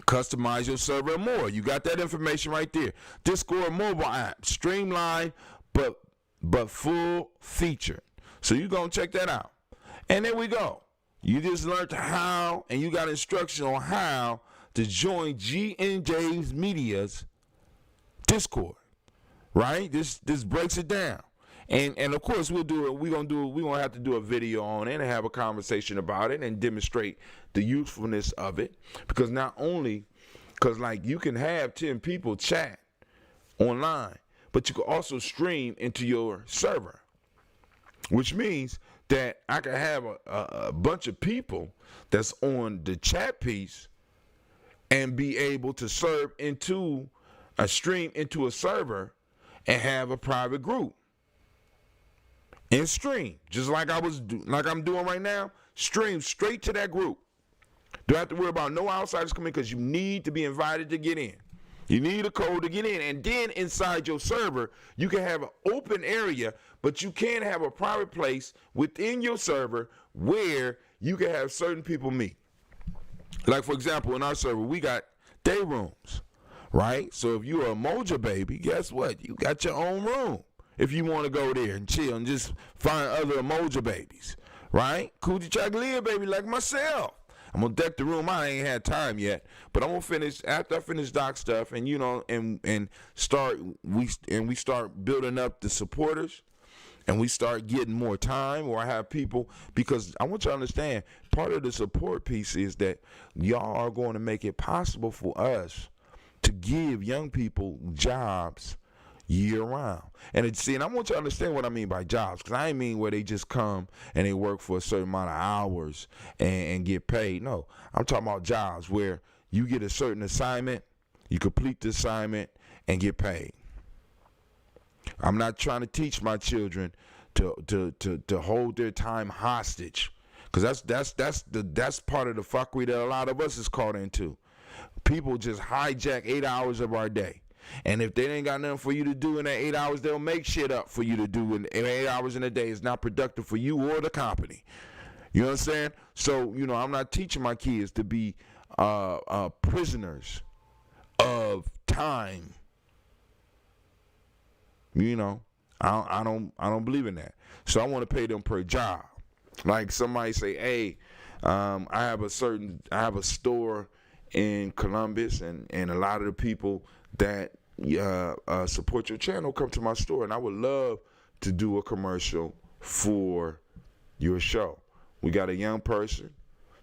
Speaker 7: Customize your server more. You got that information right there. Discord mobile app, streamlined but full featured. So you're going to check that out. And there we go. You just learned how, and you got instruction on how to join G&J's Media's Discord. Right? This breaks it down. And of course we're going to have to do a video on it and have a conversation about it and demonstrate the usefulness of it. Because not only, like you can have 10 people chat online, but you can also stream into your server. Which means that I can have a bunch of people that's on the chat piece and be able to serve into a stream into a server and have a private group and stream just like I'm doing right now. Stream straight to that group. Don't have to worry about no outsiders coming because you need to be invited to get in. You need a code to get in, and then inside your server, you can have an open area, but you can have a private place within your server where you can have certain people meet. Like, for example, in our server, we got day rooms, right? So if you're a Umoja baby, guess what? You got your own room if you want to go there and chill and just find other Umoja babies, right? Coochie Chocolate baby like myself. I'm gonna deck the room. I ain't had time yet, but I'm gonna finish after I finish doc stuff, and and we start building up the supporters, and we start getting more time. Or I have people, because I want you to understand, part of the support piece is that y'all are going to make it possible for us to give young people jobs year round. And I want you to understand what I mean by jobs, because I ain't mean where they just come and they work for a certain amount of hours and get paid. No, I'm talking about jobs where you get a certain assignment, you complete the assignment, and get paid. I'm not trying to teach my children to hold their time hostage, because that's part of the fuckery that a lot of us is caught into. People just hijack 8 hours of our day. And if they ain't got nothing for you to do in that 8 hours, they'll make shit up for you to do in 8 hours in a day. It's not productive for you or the company. You know what I'm saying? So, I'm not teaching my kids to be prisoners of time. I don't believe in that. So I want to pay them per job. Like somebody say, hey, I have a store in Columbus, and a lot of the people that support your channel come to my store, and I would love to do a commercial for your show. We got a young person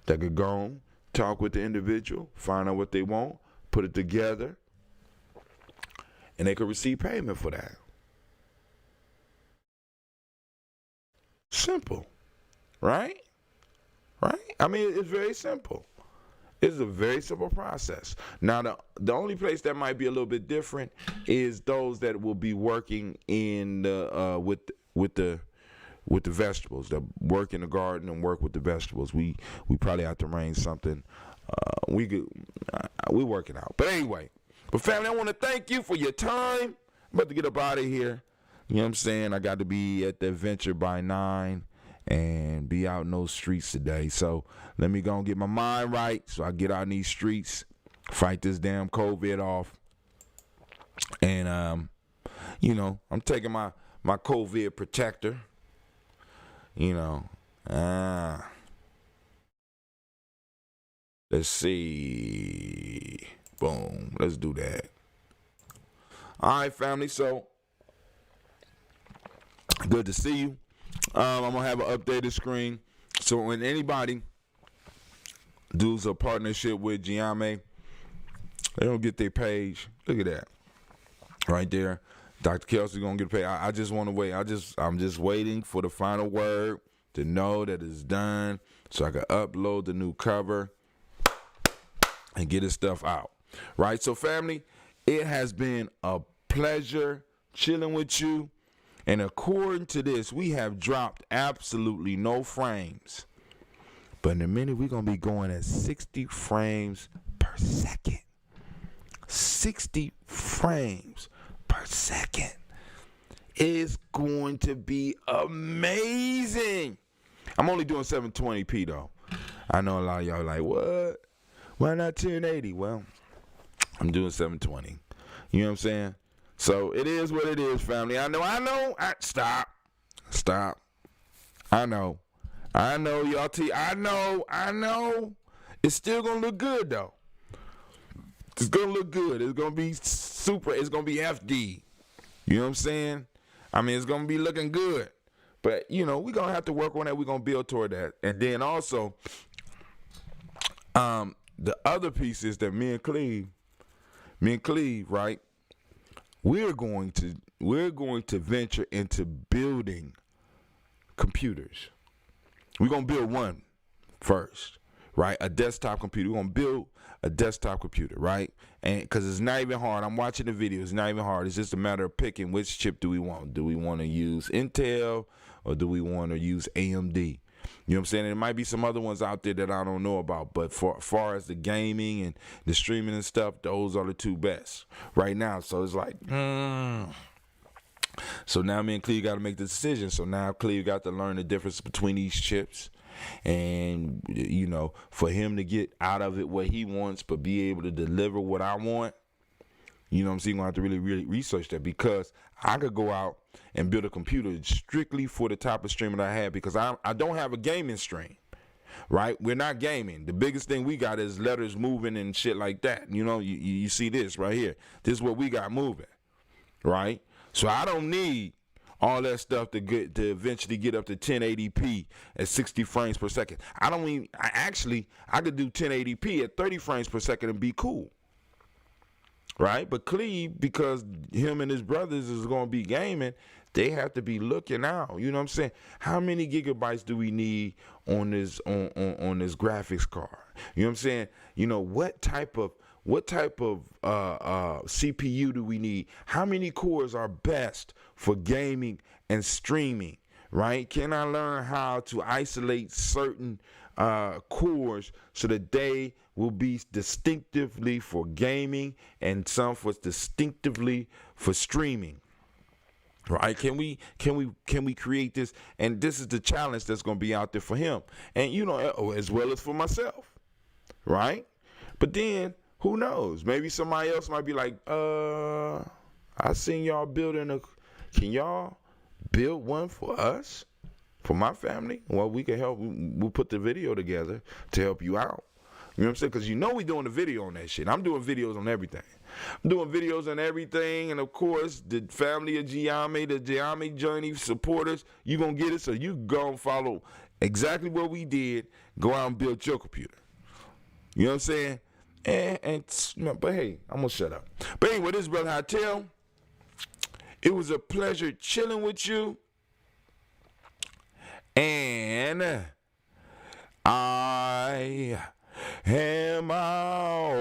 Speaker 7: that could go on, talk with the individual, find out what they want, put it together, and they could receive payment for that. Simple, right? I mean, it's very simple. It's a very simple process. Now, the only place that might be a little bit different is those that will be working in the with the vegetables, that work in the garden and work with the vegetables. We probably have to arrange something. We're working out. But anyway, family, I want to thank you for your time. I'm about to get up out of here. You know what I'm saying? I got to be at the adventure by 9 and be out in those streets today. So let me go and get my mind right so I get out in these streets, fight this damn COVID off. And, you know, I'm taking my COVID protector. You know, let's see. Boom. Let's do that. All right, family. So, good to see you. I'm going to have an updated screen. So, when anybody does a partnership with Giame, they don't get their page. Look at that. Right there. Dr. Kelsey gonna get paid. I just want to wait. I'm just waiting for the final word to know that it's done, so I can upload the new cover and get his stuff out. Right. So, family, it has been a pleasure chilling with you. And according to this, we have dropped absolutely no frames. But in a minute, we're gonna be going at 60 frames per second. 60 frames per second is going to be amazing. I'm only doing 720p though. I know a lot of y'all are like, what? Why not 1080? Well, I'm doing 720. You know what I'm saying? So it is what it is, family. I know. Stop. I know, y'all. I know. It's still gonna look good though. It's going to look good. It's going to be super. It's going to be FD. You know what I'm saying? I mean, it's going to be looking good. But, you know, we're going to have to work on that. We're going to build toward that. And then also, the other piece is that me and Cleve, right, we're going to venture into building computers. We're going to build one first, right? A desktop computer. We're going to build a desktop computer, right? And because it's not even hard. I'm watching the video. It's not even hard. It's just a matter of picking which chip do we want. Do we want to use Intel or do we want to use AMD? You know what I'm saying? And there might be some other ones out there that I don't know about. But for far as the gaming and the streaming and stuff, those are the two best right now. So it's like, So now me and Cleve got to make the decision. So now Cleve got to learn the difference between these chips. And, you know, for him to get out of it what he wants, but be able to deliver what I want, you know what I'm saying? You're going to have to really research that, because I could go out and build a computer strictly for the type of stream that I have, because I don't have a gaming stream, right? We're not gaming. The biggest thing we got is letters moving and shit like that. You know, you see this right here. This is what we got moving, right? So I don't need all that stuff to eventually get up to 1080p at 60 frames per second. I could do 1080p at 30 frames per second and be cool. Right? But Cleve, because him and his brothers is going to be gaming, they have to be looking out. You know what I'm saying? How many gigabytes do we need on this on this graphics card? You know what I'm saying? You know, what type of CPU do we need? How many cores are best for gaming and streaming, right? Can I learn how to isolate certain cores so that they will be distinctively for gaming and some for distinctively for streaming? Right? Can we create this? And this is the challenge that's going to be out there for him, and you know, as well as for myself, right? But then, who knows? Maybe somebody else might be like, I seen y'all building can y'all build one for us, for my family? Well, we can help. We'll put the video together to help you out. You know what I'm saying? Because you know we doing the video on that shit. I'm doing videos on everything. I'm doing videos on everything. And, of course, the family of Giame, the Giame Journey supporters, you going to get it. So you go and follow exactly what we did. Go out and build your computer. You know what I'm saying? But, hey, I'm going to shut up. But anyway, this is Brother Hytel. It was a pleasure chilling with you. And I Am I